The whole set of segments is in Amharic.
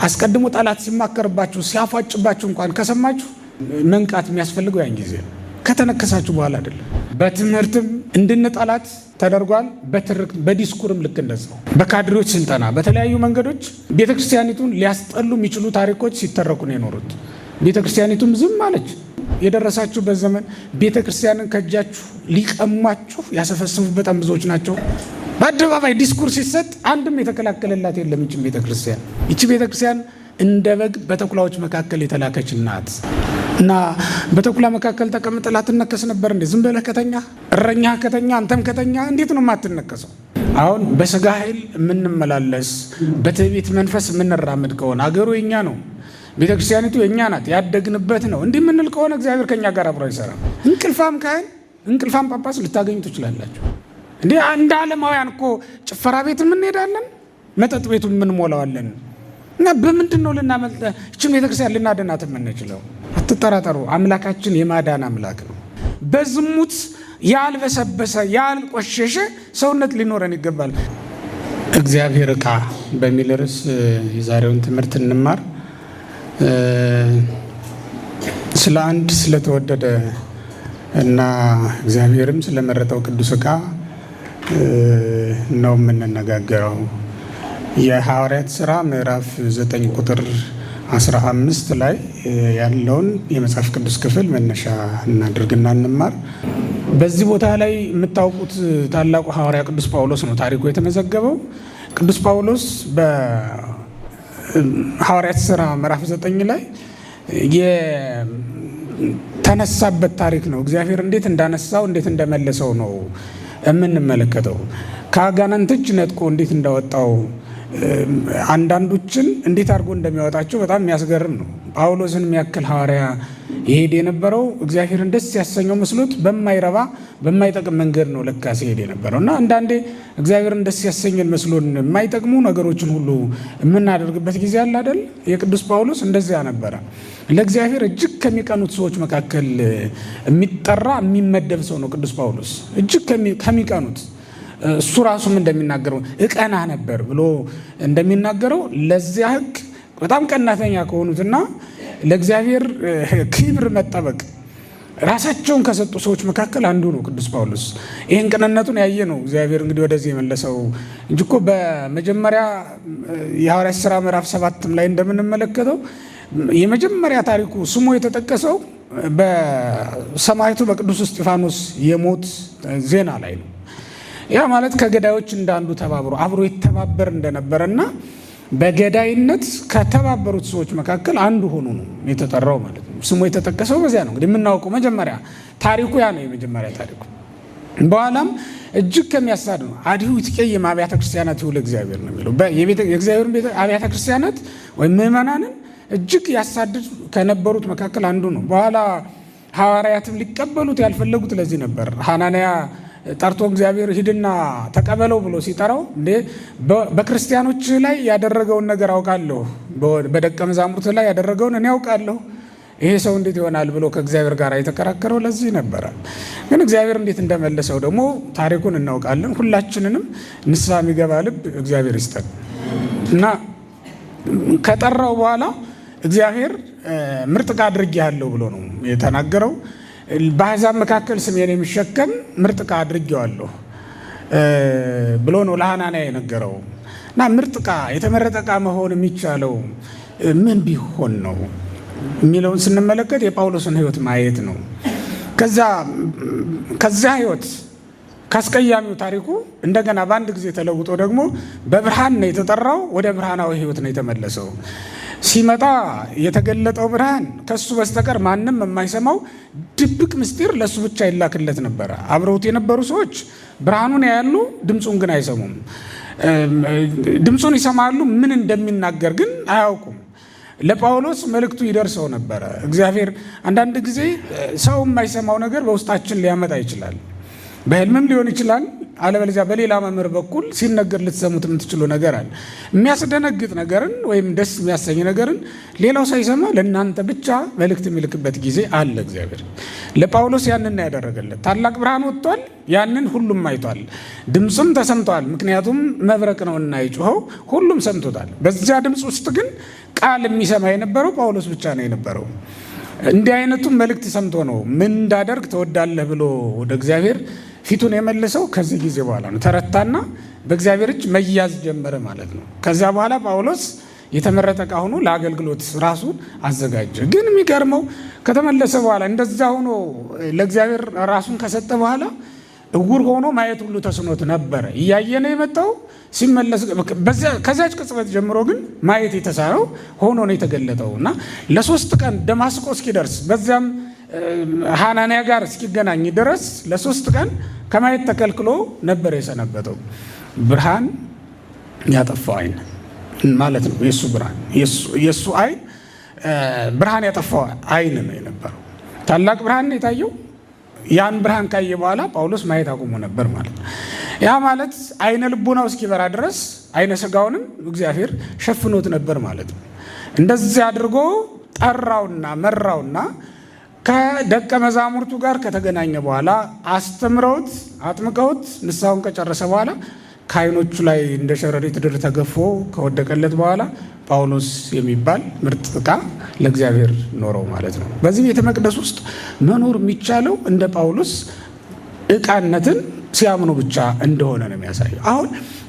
አስቀድሞ ጠላት ሲማከርባችሁ ሲያፋጭባችሁ እንኳን ከሰማችሁ መንቃት የሚያስፈልገው ያን ጊዜ ነው። ከተነከሳችሁ በኋላ አይደለም። በትምህርትም እንድንጠላት ተደርጓል። በትርክ በዲስኩርም ልክ እንደዛው በካድሬዎች ስልጠና በተለያዩ መንገዶች ቤተክርስቲያኒቱን ሊያስጠሉ የሚችሉ ታሪኮች ሲተረኩ ነው የኖሩት። ቤተክርስቲያኒቱም ዝም አለች። የደረሳችሁበት ዘመን ቤተክርስቲያንን ከእጃችሁ ሊቀሟችሁ ያሰፈሰፉ በጣም ብዙዎች ናቸው። በአደባባይ ዲስኩር ሲሰጥ አንድም የተከላከለላት የለም። ይቺ ቤተክርስቲያን እንደ በግ በተኩላዎች መካከል የተላከች ናት እና በተኩላ መካከል ተቀምጠህ ላትነከስ ነበር እንዴ? ዝም ብለህ ከተኛ እረኛ ከተኛ አንተም ከተኛ እንዴት ነው የማትነከሰው? አሁን በስጋ ኃይል የምንመላለስ በትዕቢት መንፈስ የምንራመድ ከሆነ አገሩ የኛ ነው፣ ቤተክርስቲያኒቱ የኛ ናት፣ ያደግንበት ነው እንዲህ የምንል ከሆነ እግዚአብሔር ከኛ ጋር አብሮ አይሰራም። እንቅልፋም ካህን እንቅልፋም ጳጳስ ልታገኙ ትችላላችሁ እንዴ? እንደ ዓለማውያን እኮ ጭፈራ ቤት እንሄዳለን፣ መጠጥ ቤቱ እንሞላዋለን እና በምንድን ነው ልናመልጥ እቺን ቤተክርስቲያን ልናድናት የምንችለው? አትጠራጠሩ፣ አምላካችን የማዳን አምላክ ነው። በዝሙት ያልበሰበሰ ያልቆሸሸ ሰውነት ሊኖረን ይገባል። እግዚአብሔር ዕቃ በሚል ርዕስ የዛሬውን ትምህርት እንማር። ስለ አንድ ስለተወደደ እና እግዚአብሔርም ስለመረጠው ቅዱስ ዕቃ ነው የምንነጋገረው። የሐዋርያት ሥራ ምዕራፍ 9 ቁጥር 15 ላይ ያለውን የመጽሐፍ ቅዱስ ክፍል መነሻ እናድርግና እንማር። በዚህ ቦታ ላይ የምታውቁት ታላቁ ሐዋርያ ቅዱስ ጳውሎስ ነው ታሪኩ የተመዘገበው። ቅዱስ ጳውሎስ በሐዋርያት ሥራ ምዕራፍ 9 ላይ የተነሳበት ታሪክ ነው። እግዚአብሔር እንዴት እንዳነሳው እንዴት እንደመለሰው ነው የምንመለከተው። ከአጋንንት እጅ ነጥቆ እንዴት እንዳወጣው አንዳንዶችን እንዴት አድርጎ እንደሚያወጣቸው በጣም የሚያስገርም ነው። ጳውሎስን የሚያክል ሐዋርያ ይሄድ የነበረው እግዚአብሔርን ደስ ያሰኘው መስሎት በማይረባ በማይጠቅም መንገድ ነው ለካ ሲሄድ የነበረው እና አንዳንዴ እግዚአብሔርን ደስ ያሰኘን መስሎን የማይጠቅሙ ነገሮችን ሁሉ የምናደርግበት ጊዜ አለ አይደል? የቅዱስ ጳውሎስ እንደዚያ ነበረ። ለእግዚአብሔር እጅግ ከሚቀኑት ሰዎች መካከል የሚጠራ የሚመደብ ሰው ነው ቅዱስ ጳውሎስ። እጅግ ከሚቀኑት እሱ ራሱም እንደሚናገረው እቀና ነበር ብሎ እንደሚናገረው ለዚያ ሕግ በጣም ቀናተኛ ከሆኑትና ለእግዚአብሔር ክብር መጠበቅ ራሳቸውን ከሰጡ ሰዎች መካከል አንዱ ነው ቅዱስ ጳውሎስ። ይህን ቅንነቱን ያየ ነው እግዚአብሔር እንግዲህ ወደዚህ የመለሰው እንጂ እኮ በመጀመሪያ የሐዋርያት ሥራ ምዕራፍ 7 ላይ እንደምንመለከተው የመጀመሪያ ታሪኩ ስሙ የተጠቀሰው በሰማዕቱ በቅዱስ እስጢፋኖስ የሞት ዜና ላይ ነው። ያ ማለት ከገዳዮች እንዳንዱ ተባብሮ አብሮ የተባበር እንደነበረና በገዳይነት ከተባበሩት ሰዎች መካከል አንዱ ሆኖ ነው የተጠራው ማለት ነው። ስሙ የተጠቀሰው በዚያ ነው። እንግዲህ የምናውቀው መጀመሪያ ታሪኩ ያ ነው የመጀመሪያ ታሪኩ። በኋላም እጅግ ከሚያሳድ ነው አዲሁ ይትቀየም አብያተ ክርስቲያናት ይሁን እግዚአብሔር ነው የሚለው። የእግዚአብሔርን አብያተ ክርስቲያናት ወይም ምዕመናንን እጅግ ያሳድድ ከነበሩት መካከል አንዱ ነው። በኋላ ሐዋርያትም ሊቀበሉት ያልፈለጉት ለዚህ ነበር። ሐናንያ ጠርቶ እግዚአብሔር ሂድና ተቀበለው ብሎ ሲጠራው እንዴ በክርስቲያኖች ላይ ያደረገውን ነገር አውቃለሁ፣ በደቀ መዛሙርት ላይ ያደረገውን እኔ አውቃለሁ፣ ይሄ ሰው እንዴት ይሆናል ብሎ ከእግዚአብሔር ጋር የተከራከረው ለዚህ ነበረ። ግን እግዚአብሔር እንዴት እንደመለሰው ደግሞ ታሪኩን እናውቃለን። ሁላችንንም ንስሐ የሚገባ ልብ እግዚአብሔር ይስጠን እና ከጠራው በኋላ እግዚአብሔር ምርጥ ዕቃ አድርጌሃለሁ ብሎ ነው የተናገረው። በአሕዛብ መካከል ስሜን የሚሸከም ምርጥ ዕቃ አድርጌዋለሁ ብሎ ነው ለሐናንያ የነገረው። እና ምርጥ ዕቃ የተመረጠ ዕቃ መሆን የሚቻለው ምን ቢሆን ነው የሚለውን ስንመለከት የጳውሎስን ሕይወት ማየት ነው። ከዛ ሕይወት ካስቀያሚው ታሪኩ እንደገና በአንድ ጊዜ ተለውጦ ደግሞ በብርሃን ነው የተጠራው። ወደ ብርሃናዊ ሕይወት ነው የተመለሰው። ሲመጣ የተገለጠው ብርሃን ከሱ በስተቀር ማንም የማይሰማው ድብቅ ምስጢር ለሱ ብቻ ይላክለት ነበረ። አብረውት የነበሩ ሰዎች ብርሃኑን ያያሉ፣ ድምፁን ግን አይሰሙም። ድምፁን ይሰማሉ፣ ምን እንደሚናገር ግን አያውቁም። ለጳውሎስ መልእክቱ ይደርሰው ነበረ። እግዚአብሔር አንዳንድ ጊዜ ሰው የማይሰማው ነገር በውስጣችን ሊያመጣ ይችላል። በህልምም ሊሆን ይችላል። አለበለዚያ በሌላ መምህር በኩል ሲነገር ልትሰሙት የምትችሉ ነገር አለ። የሚያስደነግጥ ነገርን ወይም ደስ የሚያሰኝ ነገርን ሌላው ሳይሰማ ለእናንተ ብቻ መልእክት የሚልክበት ጊዜ አለ። እግዚአብሔር ለጳውሎስ ያንን ያደረገለት ታላቅ ብርሃን ወጥቷል። ያንን ሁሉም አይቷል፣ ድምፅም ተሰምቷል። ምክንያቱም መብረቅ ነውና የጮኸው ሁሉም ሰምቶታል። በዚያ ድምፅ ውስጥ ግን ቃል የሚሰማ የነበረው ጳውሎስ ብቻ ነው የነበረው። እንዲህ አይነቱም መልእክት ሰምቶ ነው ምን እንዳደርግ ትወዳለህ ብሎ ወደ እግዚአብሔር ፊቱን የመለሰው። ከዚህ ጊዜ በኋላ ነው ተረታና በእግዚአብሔር እጅ መያዝ ጀመረ ማለት ነው። ከዚያ በኋላ ጳውሎስ የተመረጠ ዕቃ ሆኖ ለአገልግሎት ራሱን አዘጋጀ። ግን የሚገርመው ከተመለሰ በኋላ እንደዛ ሆኖ ለእግዚአብሔር ራሱን ከሰጠ በኋላ እውር ሆኖ ማየት ሁሉ ተስኖት ነበረ። እያየ ነው የመጣው። ሲመለስ ከዚያች ቅጽበት ጀምሮ ግን ማየት የተሳነው ሆኖ ነው የተገለጠው እና ለ3 ቀን ደማስቆ እስኪደርስ በዚያም ሐናንያ ጋር እስኪገናኝ ድረስ ለ3 ቀን ከማየት ተከልክሎ ነበር የሰነበተው። ብርሃን ያጠፋው አይን ማለት ነው። የሱ ብርሃን የሱ አይን ብርሃን ያጠፋው አይን ነው የነበረው። ታላቅ ብርሃን ነው የታየው። ያን ብርሃን ካየ በኋላ ጳውሎስ ማየት አቁሞ ነበር ማለት ነው። ያ ማለት አይነ ልቡናው እስኪበራ ድረስ አይነ ሥጋውንም እግዚአብሔር ሸፍኖት ነበር ማለት ነው። እንደዚህ አድርጎ ጠራውና መራውና ከደቀ መዛሙርቱ ጋር ከተገናኘ በኋላ አስተምረውት አጥምቀውት ንስሐውን ከጨረሰ በኋላ ከዓይኖቹ ላይ እንደ ሸረሪት ድር ተገፎ ከወደቀለት በኋላ ጳውሎስ የሚባል ምርጥ ዕቃ ለእግዚአብሔር ኖረው ማለት ነው። በዚህ ቤተ መቅደስ ውስጥ መኖር የሚቻለው እንደ ጳውሎስ ዕቃነትን ሲያምኑ ብቻ እንደሆነ ነው የሚያሳየው። አሁን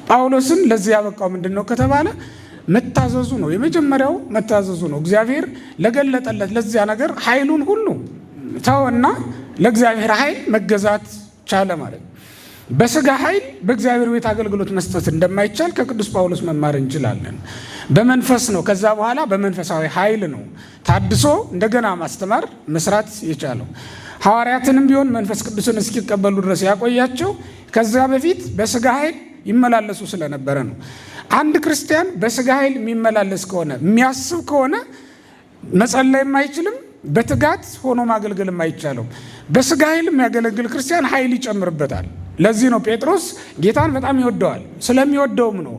ጳውሎስን ለዚህ ያበቃው ምንድን ነው ከተባለ መታዘዙ ነው። የመጀመሪያው መታዘዙ ነው። እግዚአብሔር ለገለጠለት ለዚያ ነገር ኃይሉን ሁሉ ተወና ለእግዚአብሔር ኃይል መገዛት ቻለ ማለት ነው። በስጋ ኃይል በእግዚአብሔር ቤት አገልግሎት መስጠት እንደማይቻል ከቅዱስ ጳውሎስ መማር እንችላለን። በመንፈስ ነው። ከዛ በኋላ በመንፈሳዊ ኃይል ነው ታድሶ እንደገና ማስተማር መስራት የቻለው። ሐዋርያትንም ቢሆን መንፈስ ቅዱስን እስኪቀበሉ ድረስ ያቆያቸው ከዛ በፊት በስጋ ኃይል ይመላለሱ ስለነበረ ነው። አንድ ክርስቲያን በስጋ ኃይል የሚመላለስ ከሆነ የሚያስብ ከሆነ መጸለይም አይችልም፣ በትጋት ሆኖ ማገልገልም አይቻለው። በስጋ ኃይል የሚያገለግል ክርስቲያን ኃይል ይጨምርበታል። ለዚህ ነው ጴጥሮስ ጌታን በጣም ይወደዋል። ስለሚወደውም ነው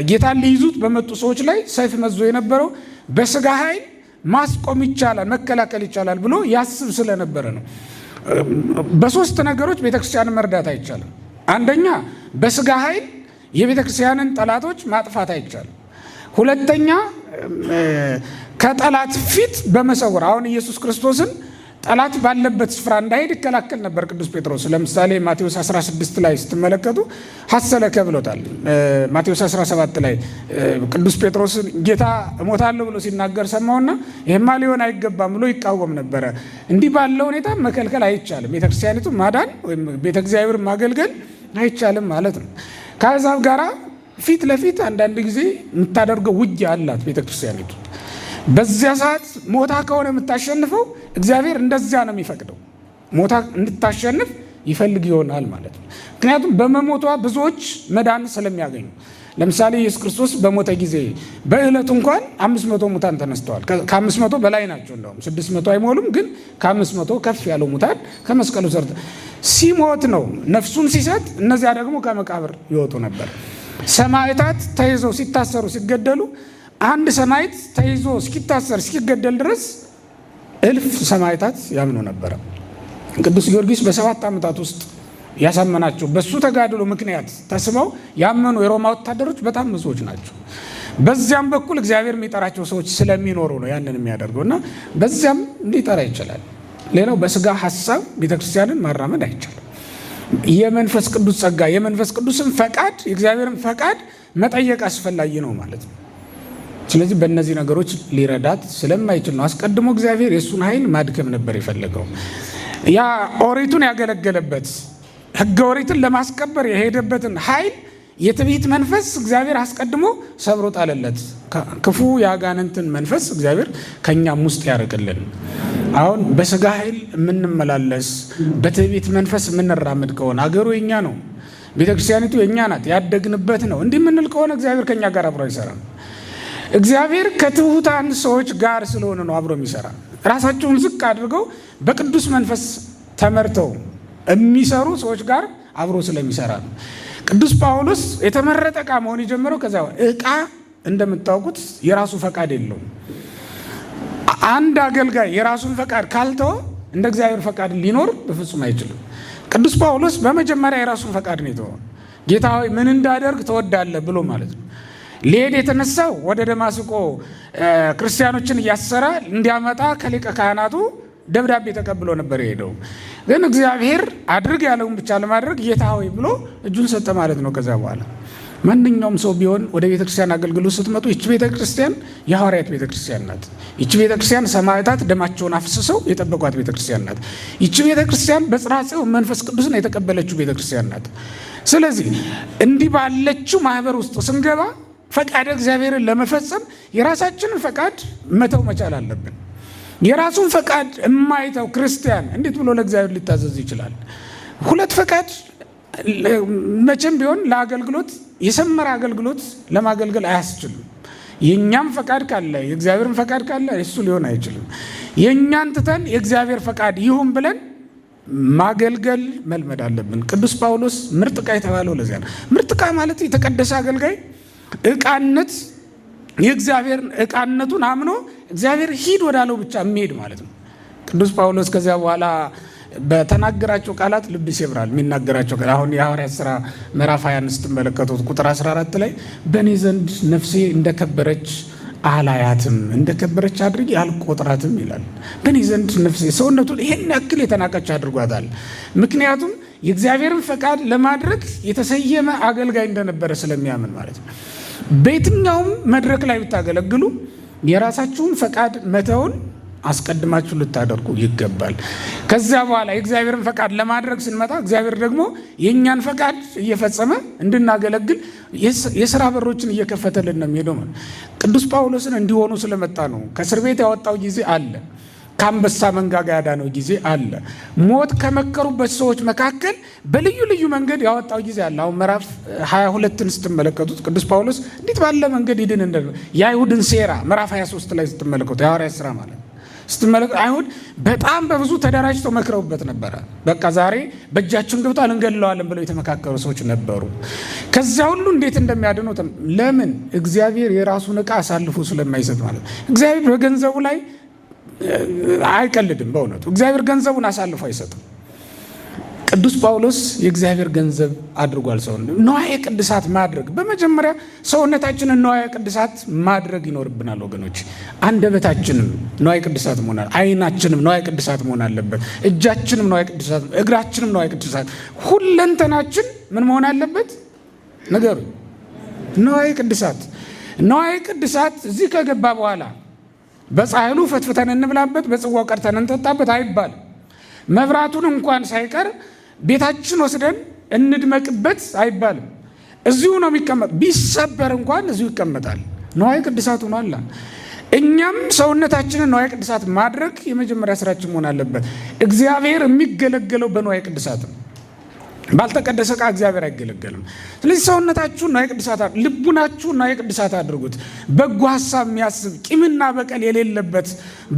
ጌታን ሊይዙት በመጡ ሰዎች ላይ ሰይፍ መዞ የነበረው። በስጋ ኃይል ማስቆም ይቻላል፣ መከላከል ይቻላል ብሎ ያስብ ስለነበረ ነው። በሶስት ነገሮች ቤተክርስቲያንን መርዳት አይቻልም። አንደኛ በስጋ ኃይል የቤተክርስቲያንን ጠላቶች ማጥፋት አይቻልም። ሁለተኛ ከጠላት ፊት በመሰወር አሁን ኢየሱስ ክርስቶስን ጠላት ባለበት ስፍራ እንዳይሄድ ይከላከል ነበር ቅዱስ ጴጥሮስ። ለምሳሌ ማቴዎስ 16 ላይ ስትመለከቱ ሐሰለከ ብሎታል። ማቴዎስ 17 ላይ ቅዱስ ጴጥሮስን ጌታ እሞታለሁ ብሎ ሲናገር ሰማውና ይሄማ ሊሆን አይገባም ብሎ ይቃወም ነበረ። እንዲህ ባለው ሁኔታ መከልከል አይቻልም። ቤተክርስቲያኒቱ ማዳን ወይም ቤተ እግዚአብሔር ማገልገል አይቻልም ማለት ነው። ከአሕዛብ ጋራ ፊት ለፊት አንዳንድ ጊዜ የምታደርገው ውጊያ አላት ቤተክርስቲያኒቱ። በዚያ ሰዓት ሞታ ከሆነ የምታሸንፈው እግዚአብሔር እንደዚያ ነው የሚፈቅደው። ሞታ እንድታሸንፍ ይፈልግ ይሆናል ማለት ነው። ምክንያቱም በመሞቷ ብዙዎች መዳን ስለሚያገኙ። ለምሳሌ ኢየሱስ ክርስቶስ በሞተ ጊዜ በዕለቱ እንኳን 500 ሙታን ተነስተዋል። ከ500 በላይ ናቸው። እንደውም 600 አይሞሉም፣ ግን ከ500 ከፍ ያለው ሙታን ከመስቀሉ ስር ሲሞት ነው ነፍሱን ሲሰጥ። እነዚያ ደግሞ ከመቃብር ይወጡ ነበር። ሰማዕታት ተይዘው ሲታሰሩ ሲገደሉ አንድ ሰማዕት ተይዞ እስኪታሰር እስኪገደል ድረስ 1000 ሰማዕታት ያምኑ ነበረ። ቅዱስ ጊዮርጊስ በ7 ዓመታት ውስጥ ያሳመናቸው በሱ ተጋድሎ ምክንያት ተስበው ያመኑ የሮማ ወታደሮች በጣም ብዙዎች ናቸው። በዚያም በኩል እግዚአብሔር የሚጠራቸው ሰዎች ስለሚኖሩ ነው ያንን የሚያደርገው እና በዚያም ሊጠራ ይችላል። ሌላው በስጋ ሐሳብ ቤተክርስቲያንን ማራመድ አይቻልም። የመንፈስ ቅዱስ ጸጋ የመንፈስ ቅዱስን ፈቃድ የእግዚአብሔርን ፈቃድ መጠየቅ አስፈላጊ ነው ማለት ነው። ስለዚህ በእነዚህ ነገሮች ሊረዳት ስለማይችል ነው አስቀድሞ እግዚአብሔር የእሱን ኃይል ማድከም ነበር የፈለገው። ያ ኦሪቱን ያገለገለበት ሕገ ኦሪትን ለማስከበር የሄደበትን ኃይል የትዕቢት መንፈስ እግዚአብሔር አስቀድሞ ሰብሮ ጣለለት። ክፉ የአጋንንትን መንፈስ እግዚአብሔር ከእኛም ውስጥ ያርቅልን። አሁን በስጋ ኃይል የምንመላለስ በትዕቢት መንፈስ የምንራመድ ከሆነ አገሩ የኛ ነው፣ ቤተክርስቲያኒቱ የኛ ናት፣ ያደግንበት ነው። እንዲህ የምንል ከሆነ እግዚአብሔር ከእኛ ጋር አብሮ አይሰራም። እግዚአብሔር ከትሑታን ሰዎች ጋር ስለሆነ ነው አብሮ የሚሰራ። ራሳቸውን ዝቅ አድርገው በቅዱስ መንፈስ ተመርተው የሚሰሩ ሰዎች ጋር አብሮ ስለሚሰራ ነው። ቅዱስ ጳውሎስ የተመረጠ ዕቃ መሆን የጀመረው ከዛ ዕቃ እንደምታውቁት የራሱ ፈቃድ የለውም። አንድ አገልጋይ የራሱን ፈቃድ ካልተወ እንደ እግዚአብሔር ፈቃድ ሊኖር በፍጹም አይችልም። ቅዱስ ጳውሎስ በመጀመሪያ የራሱን ፈቃድ ነው የተወው። ጌታ ሆይ ምን እንዳደርግ ትወዳለህ ብሎ ማለት ነው። ሊሄድ የተነሳው ወደ ደማስቆ ክርስቲያኖችን እያሰረ እንዲያመጣ ከሊቀ ካህናቱ ደብዳቤ ተቀብሎ ነበር የሄደው። ግን እግዚአብሔር አድርግ ያለውን ብቻ ለማድረግ ጌታ ሆይ ብሎ እጁን ሰጠ ማለት ነው። ከዛ በኋላ ማንኛውም ሰው ቢሆን ወደ ቤተክርስቲያን አገልግሎት ስትመጡ ይቺ ቤተክርስቲያን የሐዋርያት ቤተክርስቲያን ናት። ይቺ ቤተክርስቲያን ሰማዕታት ደማቸውን አፍስሰው የጠበቋት ቤተክርስቲያን ናት። ይቺ ቤተክርስቲያን በጽርሐ ጽዮን መንፈስ ቅዱስን የተቀበለችው ቤተክርስቲያን ናት። ስለዚህ እንዲህ ባለችው ማህበር ውስጥ ስንገባ ፈቃደ እግዚአብሔርን ለመፈጸም የራሳችንን ፈቃድ መተው መቻል አለብን። የራሱን ፈቃድ የማይተው ክርስቲያን እንዴት ብሎ ለእግዚአብሔር ሊታዘዝ ይችላል? ሁለት ፈቃድ መቼም ቢሆን ለአገልግሎት የሰመረ አገልግሎት ለማገልገል አያስችልም። የእኛም ፈቃድ ካለ የእግዚአብሔርን ፈቃድ ካለ እሱ ሊሆን አይችልም። የእኛን ትተን የእግዚአብሔር ፈቃድ ይሁን ብለን ማገልገል መልመድ አለብን። ቅዱስ ጳውሎስ ምርጥ ዕቃ የተባለው ለዚያ ነው። ምርጥ ዕቃ ማለት የተቀደሰ አገልጋይ ዕቃነት የእግዚአብሔር ዕቃነቱን አምኖ እግዚአብሔር ሂድ ወዳለው ብቻ የሚሄድ ማለት ነው። ቅዱስ ጳውሎስ ከዚያ በኋላ በተናገራቸው ቃላት ልብ ይሰብራል። የሚናገራቸው አሁን የሐዋርያት ሥራ ምዕራፍ 20 ስትመለከቱት ቁጥር 14 ላይ በእኔ ዘንድ ነፍሴ እንደከበረች አላያትም፣ እንደከበረች አድርጌ አልቆጥራትም ይላል። በእኔ ዘንድ ነፍሴ ሰውነቱን ይሄን ያክል የተናቀች አድርጓታል። ምክንያቱም የእግዚአብሔርን ፈቃድ ለማድረግ የተሰየመ አገልጋይ እንደነበረ ስለሚያምን ማለት ነው። በየትኛውም መድረክ ላይ ብታገለግሉ የራሳችሁን ፈቃድ መተውን አስቀድማችሁ ልታደርጉ ይገባል። ከዚያ በኋላ የእግዚአብሔርን ፈቃድ ለማድረግ ስንመጣ እግዚአብሔር ደግሞ የእኛን ፈቃድ እየፈጸመ እንድናገለግል የሥራ በሮችን እየከፈተልን ነው የሚሄደው። ቅዱስ ጳውሎስን እንዲሆኑ ስለመጣ ነው። ከእስር ቤት ያወጣው ጊዜ አለ። ከአንበሳ መንጋጋ ያዳነው ጊዜ አለ። ሞት ከመከሩበት ሰዎች መካከል በልዩ ልዩ መንገድ ያወጣው ጊዜ አለ። አሁን ምዕራፍ 22ን ስትመለከቱት ቅዱስ ጳውሎስ እንዴት ባለ መንገድ ይድን የአይሁድን ሴራ ምዕራፍ 23 ላይ ስትመለከቱ የሐዋርያት ሥራ ማለት ስትመለከቱ አይሁድ በጣም በብዙ ተደራጅተው መክረውበት ነበረ። በቃ ዛሬ በእጃችን ገብቷል እንገድለዋለን ብለው የተመካከሩ ሰዎች ነበሩ። ከዚያ ሁሉ እንዴት እንደሚያድኑት ለምን? እግዚአብሔር የራሱን ዕቃ አሳልፎ ስለማይሰጥ ማለት እግዚአብሔር በገንዘቡ ላይ አይቀልድም። በእውነቱ እግዚአብሔር ገንዘቡን አሳልፎ አይሰጥም። ቅዱስ ጳውሎስ የእግዚአብሔር ገንዘብ አድርጓል ሰውን ንዋየ ቅድሳት ማድረግ። በመጀመሪያ ሰውነታችንን ንዋየ ቅድሳት ማድረግ ይኖርብናል ወገኖች። አንደበታችንም ንዋየ ቅድሳት መሆን አለበት። ዓይናችንም ንዋየ ቅድሳት መሆን አለበት። እጃችንም ንዋየ ቅድሳት፣ እግራችንም ንዋየ ቅድሳት፣ ሁለንተናችን ምን መሆን አለበት? ነገሩ ንዋየ ቅድሳት። ንዋየ ቅድሳት እዚህ ከገባ በኋላ በጻሕሉ ፈትፍተን እንብላበት፣ በጽዋው ቀድተን እንጠጣበት አይባልም። መብራቱን እንኳን ሳይቀር ቤታችን ወስደን እንድመቅበት አይባልም። እዚሁ ነው የሚቀመጥ። ቢሰበር እንኳን እዚሁ ይቀመጣል። ንዋየ ቅድሳት ሆኗል። እኛም ሰውነታችንን ንዋየ ቅድሳት ማድረግ የመጀመሪያ ስራችን መሆን አለበት። እግዚአብሔር የሚገለገለው በንዋየ ቅድሳት ነው። ባልተቀደሰ ዕቃ እግዚአብሔር አይገለገልም። ስለዚህ ሰውነታችሁን ንዋየ ቅድሳት፣ ልቡናችሁን ንዋየ ቅድሳት አድርጉት። በጎ ሀሳብ የሚያስብ ቂምና በቀል የሌለበት፣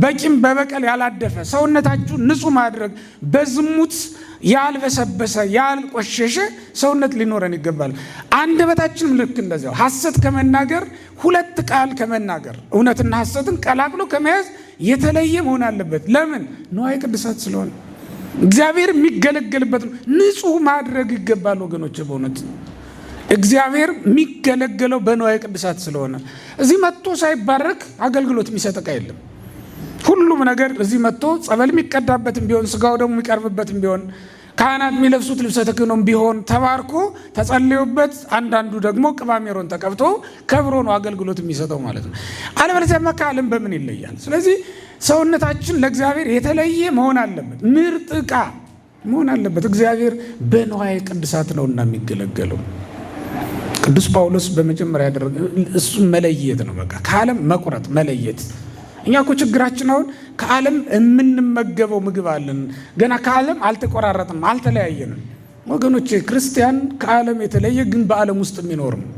በቂም በበቀል ያላደፈ ሰውነታችሁን ንጹህ ማድረግ፣ በዝሙት ያልበሰበሰ ያልቆሸሸ ሰውነት ሊኖረን ይገባል። አንደበታችንም ልክ እንደዚያው ሐሰት ከመናገር ሁለት ቃል ከመናገር እውነትና ሐሰትን ቀላቅሎ ከመያዝ የተለየ መሆን አለበት። ለምን? ንዋየ ቅድሳት ስለሆነ እግዚአብሔር የሚገለገልበት ነው። ንጹህ ማድረግ ይገባል ወገኖች። በእውነት እግዚአብሔር የሚገለገለው በንዋየ ቅድሳት ስለሆነ እዚህ መጥቶ ሳይባረክ አገልግሎት የሚሰጥ ዕቃ የለም። ሁሉም ነገር እዚህ መጥቶ ጸበል የሚቀዳበትም ቢሆን ስጋው ደግሞ የሚቀርብበትም ቢሆን ካህናት የሚለብሱት ልብሰ ተክህኖም ቢሆን ተባርኮ ተጸልዮበት፣ አንዳንዱ ደግሞ ቅባ ሜሮን ተቀብቶ ከብሮ ነው አገልግሎት የሚሰጠው ማለት ነው። አለበለዚያማ ከዓለም በምን ይለያል? ስለዚህ ሰውነታችን ለእግዚአብሔር የተለየ መሆን አለበት። ምርጥ ዕቃ መሆን አለበት። እግዚአብሔር በንዋየ ቅድሳት ነውና የሚገለገለው። ቅዱስ ጳውሎስ በመጀመሪያ ያደረገ እሱን መለየት ነው። በቃ ከዓለም መቁረጥ መለየት። እኛ እኮ ችግራችን አሁን ከዓለም የምንመገበው ምግብ አለን። ገና ከዓለም አልተቆራረጥም፣ አልተለያየንም ወገኖቼ። ክርስቲያን ከዓለም የተለየ ግን በዓለም ውስጥ የሚኖር ነው።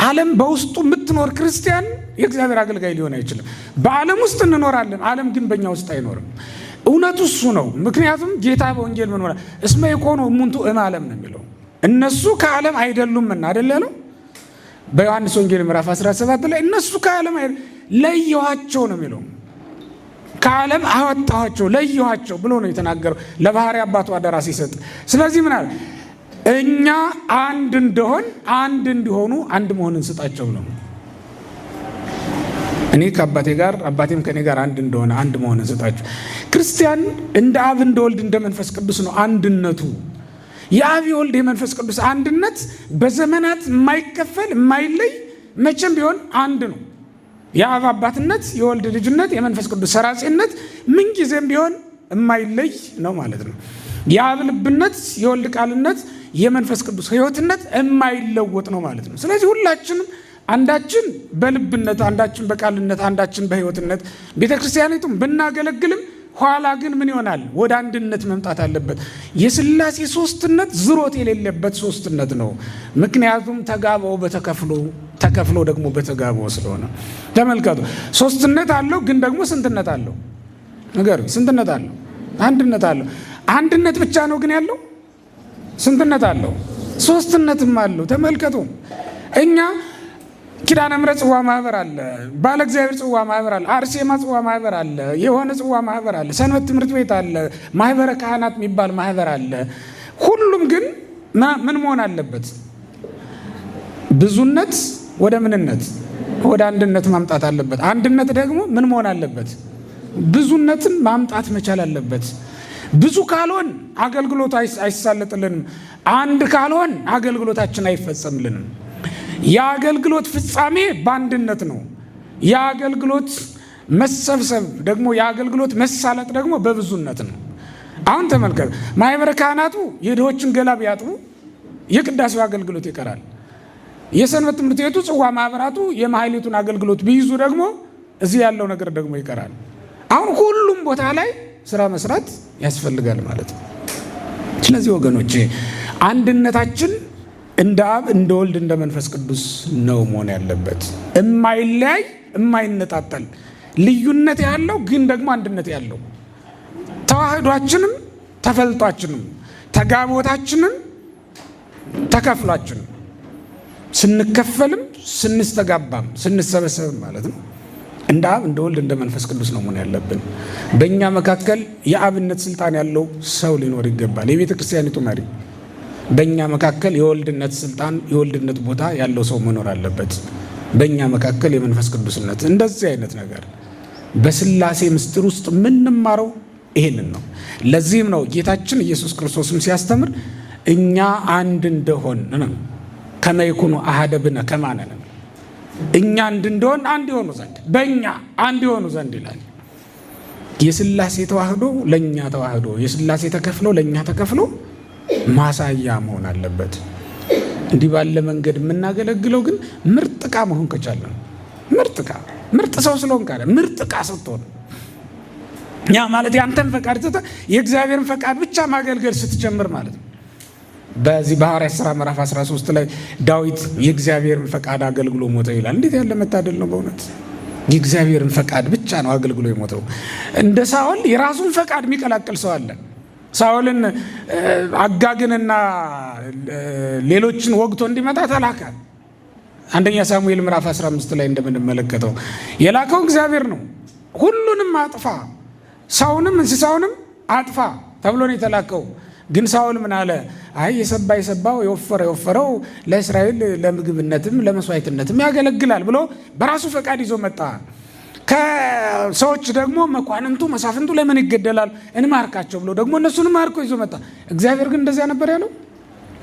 ዓለም በውስጡ የምትኖር ክርስቲያን የእግዚአብሔር አገልጋይ ሊሆን አይችልም። በዓለም ውስጥ እንኖራለን፣ ዓለም ግን በእኛ ውስጥ አይኖርም። እውነቱ እሱ ነው። ምክንያቱም ጌታ በወንጌል ምን ሆነ? እስመ ይኮኑ እሙንቱ እምዓለም ነው የሚለው። እነሱ ከዓለም አይደሉምና አይደል ያለው በዮሐንስ ወንጌል ምዕራፍ 17 ላይ እነሱ ከዓለም ለየኋቸው ነው የሚለው። ከዓለም አወጣኋቸው ለየኋቸው ብሎ ነው የተናገረው ለባሕርይ አባቱ አደራ ሲሰጥ። ስለዚህ ምን አለ? እኛ አንድ እንደሆን አንድ እንዲሆኑ አንድ መሆንን ስጣቸው ነው። እኔ ከአባቴ ጋር አባቴም ከእኔ ጋር አንድ እንደሆነ አንድ መሆንን ስጣቸው። ክርስቲያን እንደ አብ እንደ ወልድ እንደ መንፈስ ቅዱስ ነው አንድነቱ። የአብ የወልድ የመንፈስ ቅዱስ አንድነት በዘመናት የማይከፈል የማይለይ መቼም ቢሆን አንድ ነው። የአብ አባትነት፣ የወልድ ልጅነት፣ የመንፈስ ቅዱስ ሰራጺነት ምንጊዜም ቢሆን የማይለይ ነው ማለት ነው። የአብ ልብነት፣ የወልድ ቃልነት፣ የመንፈስ ቅዱስ ሕይወትነት የማይለወጥ ነው ማለት ነው። ስለዚህ ሁላችንም አንዳችን በልብነት፣ አንዳችን በቃልነት፣ አንዳችን በሕይወትነት ቤተክርስቲያኒቱም ብናገለግልም ኋላ ግን ምን ይሆናል? ወደ አንድነት መምጣት አለበት። የሥላሴ ሶስትነት ዝሮት የሌለበት ሶስትነት ነው። ምክንያቱም ተጋባው ተከፍሎ ደግሞ በተጋባው ስለሆነ። ተመልከቱ፣ ሶስትነት አለው ግን ደግሞ ስንትነት አለው? ነገር ስንትነት አለው? አንድነት አለው። አንድነት ብቻ ነው ግን ያለው? ስንትነት አለው? ሶስትነትም አለው። ተመልከቱ፣ እኛ ኪዳነ ምሕረት ጽዋ ማህበር አለ፣ ባለ እግዚአብሔር ጽዋ ማህበር አለ፣ አርሴማ ጽዋ ማህበር አለ፣ የሆነ ጽዋ ማህበር አለ፣ ሰንበት ትምህርት ቤት አለ፣ ማህበረ ካህናት የሚባል ማህበር አለ። ሁሉም ግን ምን መሆን አለበት? ብዙነት ወደ ምንነት ወደ አንድነት ማምጣት አለበት። አንድነት ደግሞ ምን መሆን አለበት? ብዙነትን ማምጣት መቻል አለበት። ብዙ ካልሆን አገልግሎት አይሳለጥልንም። አንድ ካልሆን አገልግሎታችን አይፈጸምልንም። የአገልግሎት ፍጻሜ በአንድነት ነው። የአገልግሎት መሰብሰብ ደግሞ የአገልግሎት መሳለጥ ደግሞ በብዙነት ነው። አሁን ተመልከቱ፣ ማህበረ ካህናቱ የድሆችን ገላ ቢያጥቡ የቅዳሴው አገልግሎት ይቀራል። የሰንበት ትምህርት ቤቱ ጽዋ ማህበራቱ የማህሌቱን አገልግሎት ቢይዙ ደግሞ እዚህ ያለው ነገር ደግሞ ይቀራል። አሁን ሁሉም ቦታ ላይ ስራ መስራት ያስፈልጋል ማለት ነው። ስለዚህ ወገኖቼ አንድነታችን እንደ አብ እንደ ወልድ እንደ መንፈስ ቅዱስ ነው መሆን ያለበት። የማይለያይ የማይነጣጠል ልዩነት ያለው ግን ደግሞ አንድነት ያለው ተዋህዷችንም ተፈልጧችንም ተጋቦታችንም ተከፍሏችንም ስንከፈልም ስንስተጋባም ስንሰበሰብም ማለት ነው እንደ አብ እንደ ወልድ እንደ መንፈስ ቅዱስ ነው መሆን ያለብን። በእኛ መካከል የአብነት ስልጣን ያለው ሰው ሊኖር ይገባል። የቤተ ክርስቲያኒቱ መሪ በእኛ መካከል የወልድነት ስልጣን የወልድነት ቦታ ያለው ሰው መኖር አለበት። በእኛ መካከል የመንፈስ ቅዱስነት እንደዚህ አይነት ነገር በሥላሴ ምስጢር ውስጥ የምንማረው ይሄንን ነው። ለዚህም ነው ጌታችን ኢየሱስ ክርስቶስም ሲያስተምር እኛ አንድ እንደሆን ነው ከመ ይኩኑ አሐደ ብነ ከማነ ነው። እኛ አንድ እንደሆን አንድ ይሆኑ ዘንድ በእኛ አንድ ይሆኑ ዘንድ ይላል። የሥላሴ ተዋህዶ ለእኛ ተዋህዶ፣ የሥላሴ ተከፍሎ ለእኛ ተከፍሎ ማሳያ መሆን አለበት። እንዲህ ባለ መንገድ የምናገለግለው ግን ምርጥ ዕቃ መሆን ከቻለን፣ ምርጥ ዕቃ ምርጥ ሰው ስለሆን ካለ ምርጥ ዕቃ ስትሆን፣ ያ ማለት ያንተን ፈቃድ ትተህ የእግዚአብሔርን ፈቃድ ብቻ ማገልገል ስትጀምር ማለት ነው። በዚህ በሐዋርያት ሥራ ምዕራፍ 13 ላይ ዳዊት የእግዚአብሔርን ፈቃድ አገልግሎ ሞተ ይላል። እንዴት ያለ መታደል ነው በእውነት! የእግዚአብሔርን ፈቃድ ብቻ ነው አገልግሎ የሞተው። እንደ ሳኦል የራሱን ፈቃድ የሚቀላቅል ሰው አለ። ሳኦልን አጋግንና ሌሎችን ወግቶ እንዲመጣ ተላከ። አንደኛ ሳሙኤል ምዕራፍ 15 ላይ እንደምንመለከተው የላከው እግዚአብሔር ነው። ሁሉንም አጥፋ፣ ሰውንም እንስሳውንም አጥፋ ተብሎ ነው የተላከው። ግን ሳኦል ምን አለ? አይ የሰባው የወፈረው ለእስራኤል ለምግብነትም ለመስዋዕትነትም ያገለግላል ብሎ በራሱ ፈቃድ ይዞ መጣ። ከሰዎች ደግሞ መኳንንቱ መሳፍንቱ ለምን ይገደላል እንማርካቸው ብሎ ደግሞ እነሱን ማርኮ ይዞ መጣ። እግዚአብሔር ግን እንደዚያ ነበር ያለው?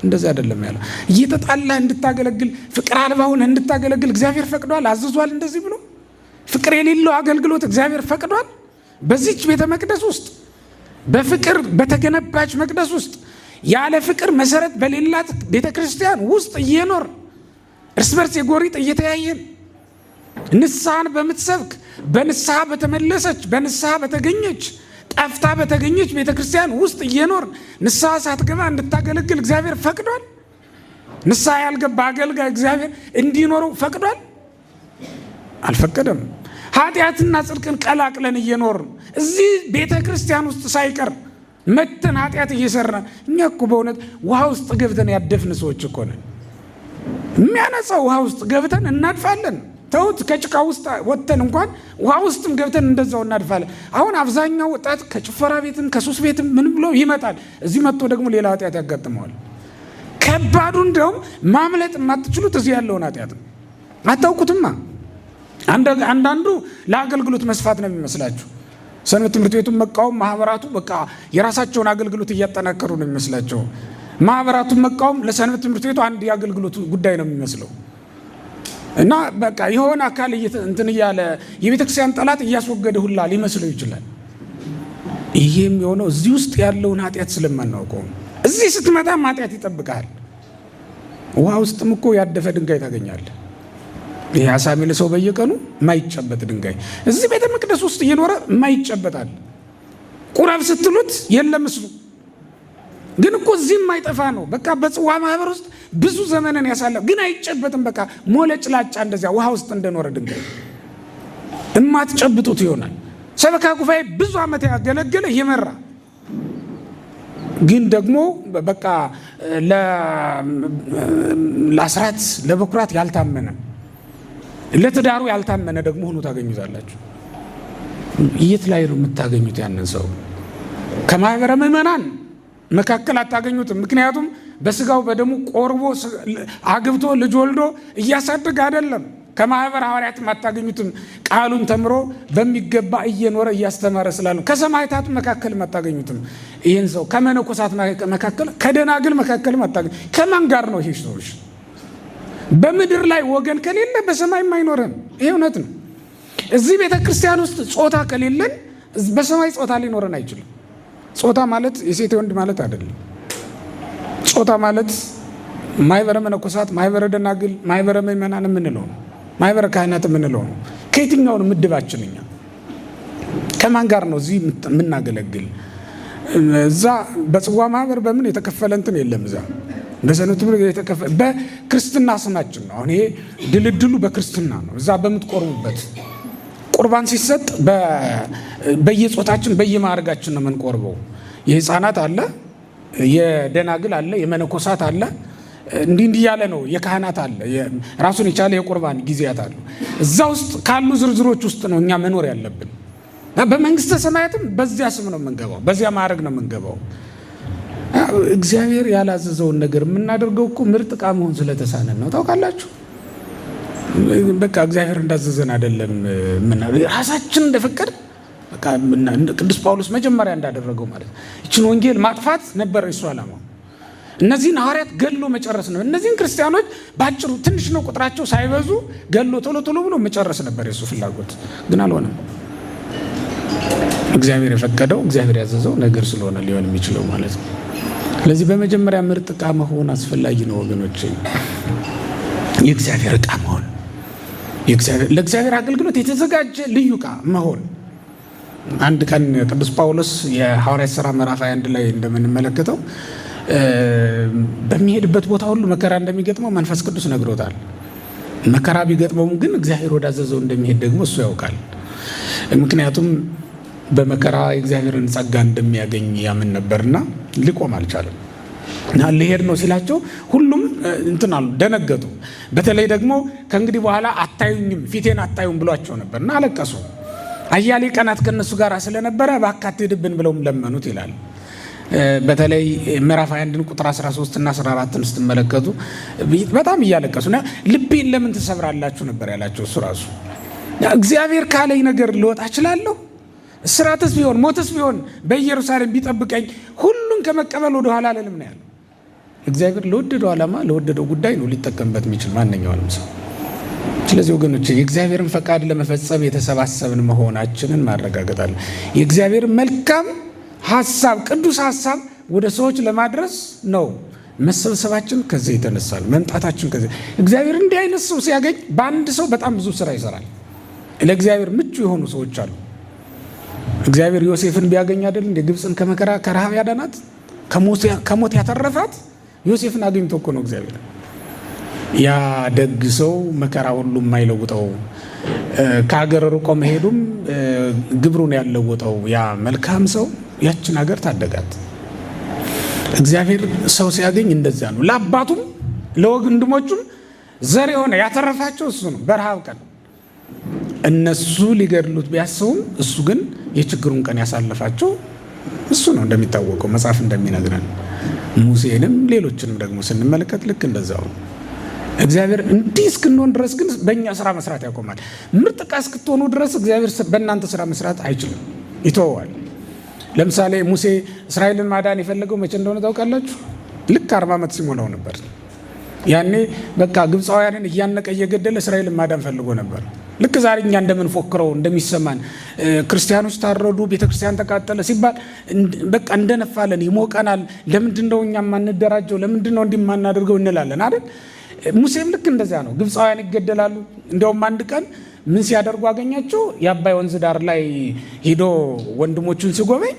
እንደዚያ አይደለም ያለው። እየተጣላህ እንድታገለግል ፍቅር አልባውን እንድታገለግል እግዚአብሔር ፈቅዷል፣ አዝዟል። እንደዚህ ብሎ ፍቅር የሌለው አገልግሎት እግዚአብሔር ፈቅዷል። በዚች ቤተ መቅደስ ውስጥ በፍቅር በተገነባች መቅደስ ውስጥ ያለ ፍቅር መሰረት በሌላት ቤተ ክርስቲያን ውስጥ እየኖር እርስ በርስ የጎሪጥ እየተያየን ንስሐን በምትሰብክ በንስሐ በተመለሰች በንስሐ በተገኘች ጠፍታ በተገኘች ቤተ ክርስቲያን ውስጥ እየኖር ንስሐ ሳትገባ እንድታገለግል እግዚአብሔር ፈቅዷል? ንስሐ ያልገባ አገልጋይ እግዚአብሔር እንዲኖረው ፈቅዷል? አልፈቀደም። ኃጢአትና ጽድቅን ቀላቅለን እየኖር እዚህ ቤተ ክርስቲያን ውስጥ ሳይቀር መተን ኃጢአት እየሰራን እኛ እኮ በእውነት ውሃ ውስጥ ገብተን ያደፍን ሰዎች እኮ ነን። የሚያነጻው ውሃ ውስጥ ገብተን እናድፋለን። ተውት ከጭቃ ውስጥ ወጥተን እንኳን ውሃ ውስጥም ገብተን እንደዛው እናድፋለን። አሁን አብዛኛው ወጣት ከጭፈራ ቤትም ከሱስ ቤትም ምን ብሎ ይመጣል። እዚህ መጥቶ ደግሞ ሌላ ኃጢአት ያጋጥመዋል። ከባዱ እንደውም ማምለጥ የማትችሉት እዚህ ያለውን ኃጢአት ነው። አታውቁትማ። አንዳንዱ ለአገልግሎት መስፋት ነው የሚመስላችሁ። ሰንበት ትምህርት ቤቱን መቃወም ማህበራቱ በቃ የራሳቸውን አገልግሎት እያጠናከሩ ነው የሚመስላቸው። ማህበራቱን መቃወም ለሰንበት ትምህርት ቤቱ አንድ የአገልግሎት ጉዳይ ነው የሚመስለው እና በቃ የሆነ አካል እንትን እያለ የቤተክርስቲያን ጠላት እያስወገደ ሁላ ሊመስለው ይችላል። ይሄም የሆነው እዚህ ውስጥ ያለውን ኃጢአት ስለማናውቀው። እዚህ ስትመጣም ኃጢአት ይጠብቃል። ውሃ ውስጥም እኮ ያደፈ ድንጋይ ታገኛለህ። ይሄ አሳ የሚልሰው በየቀኑ የማይጨበጥ ድንጋይ እዚህ ቤተ መቅደስ ውስጥ እየኖረ የማይጨበጣል። ቁረብ ስትሉት የለም እሱ ግን እኮ እዚህ የማይጠፋ ነው። በቃ በጽዋ ማህበር ውስጥ ብዙ ዘመንን ያሳለፍ ግን አይጨበጥም። በቃ ሞለጭላጫ እንደዚያ ውሃ ውስጥ እንደኖረ ድንጋይ እማትጨብጡት ይሆናል። ሰበካ ጉባኤ ብዙ ዓመት ያገለገለ ይመራ ግን ደግሞ በቃ ለአስራት ለበኩራት ያልታመነ ለትዳሩ ያልታመነ ደግሞ ሆኖ ታገኙታላችሁ። የት ላይ ነው የምታገኙት? ያንን ሰው ከማህበረ ምዕመናን መካከል አታገኙትም። ምክንያቱም በስጋው በደሙ ቆርቦ አግብቶ ልጅ ወልዶ እያሳደገ አይደለም። ከማህበረ ሐዋርያትም አታገኙትም። ቃሉን ተምሮ በሚገባ እየኖረ እያስተማረ ስላሉ ከሰማዕታት መካከል አታገኙትም። ይህን ሰው ከመነኮሳት መካከል ከደናግል መካከል አታገኙ። ከማን ጋር ነው ይሄ ሰው? በምድር ላይ ወገን ከሌለ በሰማይም አይኖርም። ይሄ እውነት ነው። እዚህ ቤተ ክርስቲያን ውስጥ ጾታ ከሌለን በሰማይ ጾታ ሊኖረን አይችልም። ጾታ ማለት የሴት ወንድ ማለት አይደለም። ጾታ ማለት ማህበረ መነኮሳት፣ ማህበረ ደናግል፣ ማህበረ ምዕመናን የምንለው ነው። ማህበረ ካህናት የምንለው ነው። ከየትኛው ነው ምድባችን? እኛ ከማን ጋር ነው እዚህ የምናገለግል? እዛ በጽዋ ማህበር በምን የተከፈለ እንትን የለም። እዛ በሰንበት ትምህርት የተከፈለ በክርስትና ስማችን ነው። አሁን ይሄ ድልድሉ በክርስትና ነው። እዛ በምትቆርቡበት ቁርባን ሲሰጥ በየጾታችን በየማዕረጋችን ነው የምንቆርበው። የህፃናት አለ፣ የደናግል አለ፣ የመነኮሳት አለ፣ እንዲህ ያለ ነው። የካህናት አለ፣ ራሱን የቻለ የቁርባን ጊዜያት አሉ። እዛ ውስጥ ካሉ ዝርዝሮች ውስጥ ነው እኛ መኖር ያለብን። በመንግስተ ሰማያትም በዚያ ስም ነው የምንገባው፣ በዚያ ማዕረግ ነው የምንገባው። እግዚአብሔር ያላዘዘውን ነገር የምናደርገው እኮ ምርጥ ዕቃ መሆን ስለተሳነን ነው። ታውቃላችሁ። በቃ እግዚአብሔር እንዳዘዘን አይደለም። ራሳችን እንደፈቀድ በቃ ቅዱስ ጳውሎስ መጀመሪያ እንዳደረገው ማለት ነው። ይችን ወንጌል ማጥፋት ነበር እሱ ዓላማው። እነዚህን ሐዋርያት ገሎ መጨረስ ነው። እነዚህን ክርስቲያኖች ባጭሩ ትንሽ ነው ቁጥራቸው፣ ሳይበዙ ገሎ ቶሎ ብሎ መጨረስ ነበር የሱ ፍላጎት። ግን አልሆነም። እግዚአብሔር የፈቀደው እግዚአብሔር ያዘዘው ነገር ስለሆነ ሊሆን የሚችለው ማለት ነው። ስለዚህ በመጀመሪያ ምርጥ ዕቃ መሆን አስፈላጊ ነው ወገኖች። የእግዚአብሔር ዕቃ መሆን፣ ለእግዚአብሔር አገልግሎት የተዘጋጀ ልዩ ዕቃ መሆን። አንድ ቀን ቅዱስ ጳውሎስ የሐዋርያት ሥራ ምዕራፍ 21 ላይ እንደምንመለከተው በሚሄድበት ቦታ ሁሉ መከራ እንደሚገጥመው መንፈስ ቅዱስ ነግሮታል። መከራ ቢገጥመውም ግን እግዚአብሔር ወዳዘዘው እንደሚሄድ ደግሞ እሱ ያውቃል። ምክንያቱም በመከራ የእግዚአብሔርን ጸጋ እንደሚያገኝ ያምን ነበርና ሊቆም አልቻለም። ሊሄድ ነው ሲላቸው ሁሉም እንትን አሉ፣ ደነገጡ። በተለይ ደግሞ ከእንግዲህ በኋላ አታዩኝም፣ ፊቴን አታዩም ብሏቸው ነበርና አለቀሱ። አያሌ ቀናት ከነሱ ጋር ስለነበረ እባክህ አትሄድብን ብለውም ለመኑት ይላል። በተለይ ምዕራፍ 21 ቁጥር 13 እና 14 ስትመለከቱ በጣም እያለቀሱና ልቤን ለምን ትሰብራላችሁ ነበር ያላቸው እሱ ራሱ። እግዚአብሔር ካለኝ ነገር ልወጣ እችላለሁ፣ እስራትስ ቢሆን ሞትስ ቢሆን በኢየሩሳሌም ቢጠብቀኝ ሁሉን ከመቀበል ወደ ኋላ አልልም ነው ያለው። እግዚአብሔር ለወደደው ዓላማ ለወደደው ጉዳይ ነው ሊጠቀምበት የሚችል ማንኛውንም ሰው። ስለዚህ ወገኖች የእግዚአብሔርን ፈቃድ ለመፈጸም የተሰባሰብን መሆናችንን ማረጋገጣለን። የእግዚአብሔር መልካም ሐሳብ፣ ቅዱስ ሐሳብ ወደ ሰዎች ለማድረስ ነው መሰብሰባችን። ከዚህ የተነሳል መምጣታችን። ከዚህ እግዚአብሔር እንዲህ አይነት ሰው ሲያገኝ በአንድ ሰው በጣም ብዙ ስራ ይሰራል። ለእግዚአብሔር ምቹ የሆኑ ሰዎች አሉ። እግዚአብሔር ዮሴፍን ቢያገኝ አይደል እንደ ግብፅን ከመከራ ከረሃብ ያዳናት ከሞት ያተረፋት ዮሴፍን አግኝቶ እኮ ነው እግዚአብሔር። ያ ደግ ሰው መከራ ሁሉ የማይለውጠው ከሀገር ርቆ መሄዱም ግብሩን ያለወጠው ያ መልካም ሰው ያችን ሀገር ታደጋት። እግዚአብሔር ሰው ሲያገኝ እንደዚያ ነው። ለአባቱም ለወንድሞቹም ዘር የሆነ ያተረፋቸው እሱ ነው። በረሃብ ቀን እነሱ ሊገድሉት ቢያስቡም እሱ ግን የችግሩን ቀን ያሳለፋቸው እሱ ነው። እንደሚታወቀው መጽሐፍ እንደሚነግረን ሙሴንም ሌሎችንም ደግሞ ስንመለከት ልክ እንደዛው እግዚአብሔር እንዲህ እስክንሆን ድረስ ግን በእኛ ስራ መስራት ያቆማል። ምርጥ ዕቃ እስክትሆኑ ድረስ እግዚአብሔር በእናንተ ስራ መስራት አይችልም፣ ይተወዋል። ለምሳሌ ሙሴ እስራኤልን ማዳን የፈለገው መቼ እንደሆነ ታውቃላችሁ? ልክ 40 ዓመት ሲሞላው ነበር። ያኔ በቃ ግብፃውያንን እያነቀ እየገደለ እስራኤልን ማዳን ፈልጎ ነበር። ልክ ዛሬ እኛ እንደምንፎክረው እንደሚሰማን ክርስቲያኖች ታረዱ፣ ቤተክርስቲያን ተቃጠለ ሲባል በቃ እንደነፋለን፣ ይሞቀናል። ለምንድን ነው እኛ የማንደራጀው? ለምንድን ነው እንዲህ የማናደርገው እንላለን አይደል? ሙሴም ልክ እንደዚያ ነው። ግብፃውያን ይገደላሉ። እንደውም አንድ ቀን ምን ሲያደርጉ አገኛቸው? የአባይ ወንዝ ዳር ላይ ሄዶ ወንድሞቹን ሲጎበኝ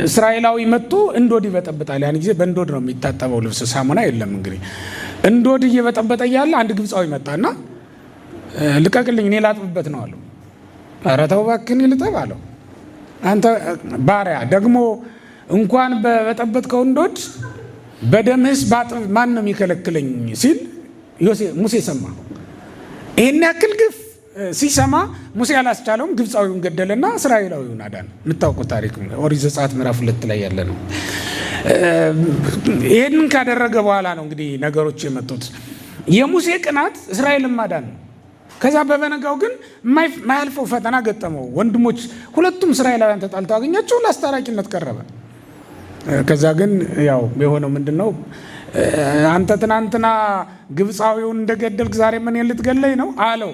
እስራኤላዊ መጥቶ እንዶድ ይበጠብጣል። ያን ጊዜ በእንዶድ ነው የሚታጠበው ልብስ፣ ሳሙና የለም። እንግዲህ እንዶድ እየበጠበጠ እያለ አንድ ግብፃዊ መጣና ልቀቅልኝ እኔ ላጥብበት ነው አለው። ኧረ ተው እባክህ እኔ ልጠብ አለው። አንተ ባሪያ ደግሞ እንኳን በበጠበጥከው እንዶድ በደምህስ ባጥብ ማን ነው የሚከለክለኝ ሲል ሙሴ ሰማ። ይህን ያክል ግፍ ሲሰማ ሙሴ ያላስቻለውም ግብፃዊውን ገደለና እስራኤላዊውን አዳነ። የምታውቁት ታሪክ ኦሪት ዘጸአት ምዕራፍ 2 ላይ ያለ ነው። ይህንን ካደረገ በኋላ ነው እንግዲህ ነገሮች የመጡት። የሙሴ ቅናት እስራኤልን ማዳን ነው። ከዛ በበነጋው ግን ማያልፈው ፈተና ገጠመው። ወንድሞች ሁለቱም እስራኤላውያን ተጣልተው አገኛቸው፣ ለአስታራቂነት ቀረበ። ከዛ ግን ያው የሆነው ምንድነው? አንተ ትናንትና ግብፃዊውን እንደገደልክ ዛሬ ምን ልትገለኝ ነው አለው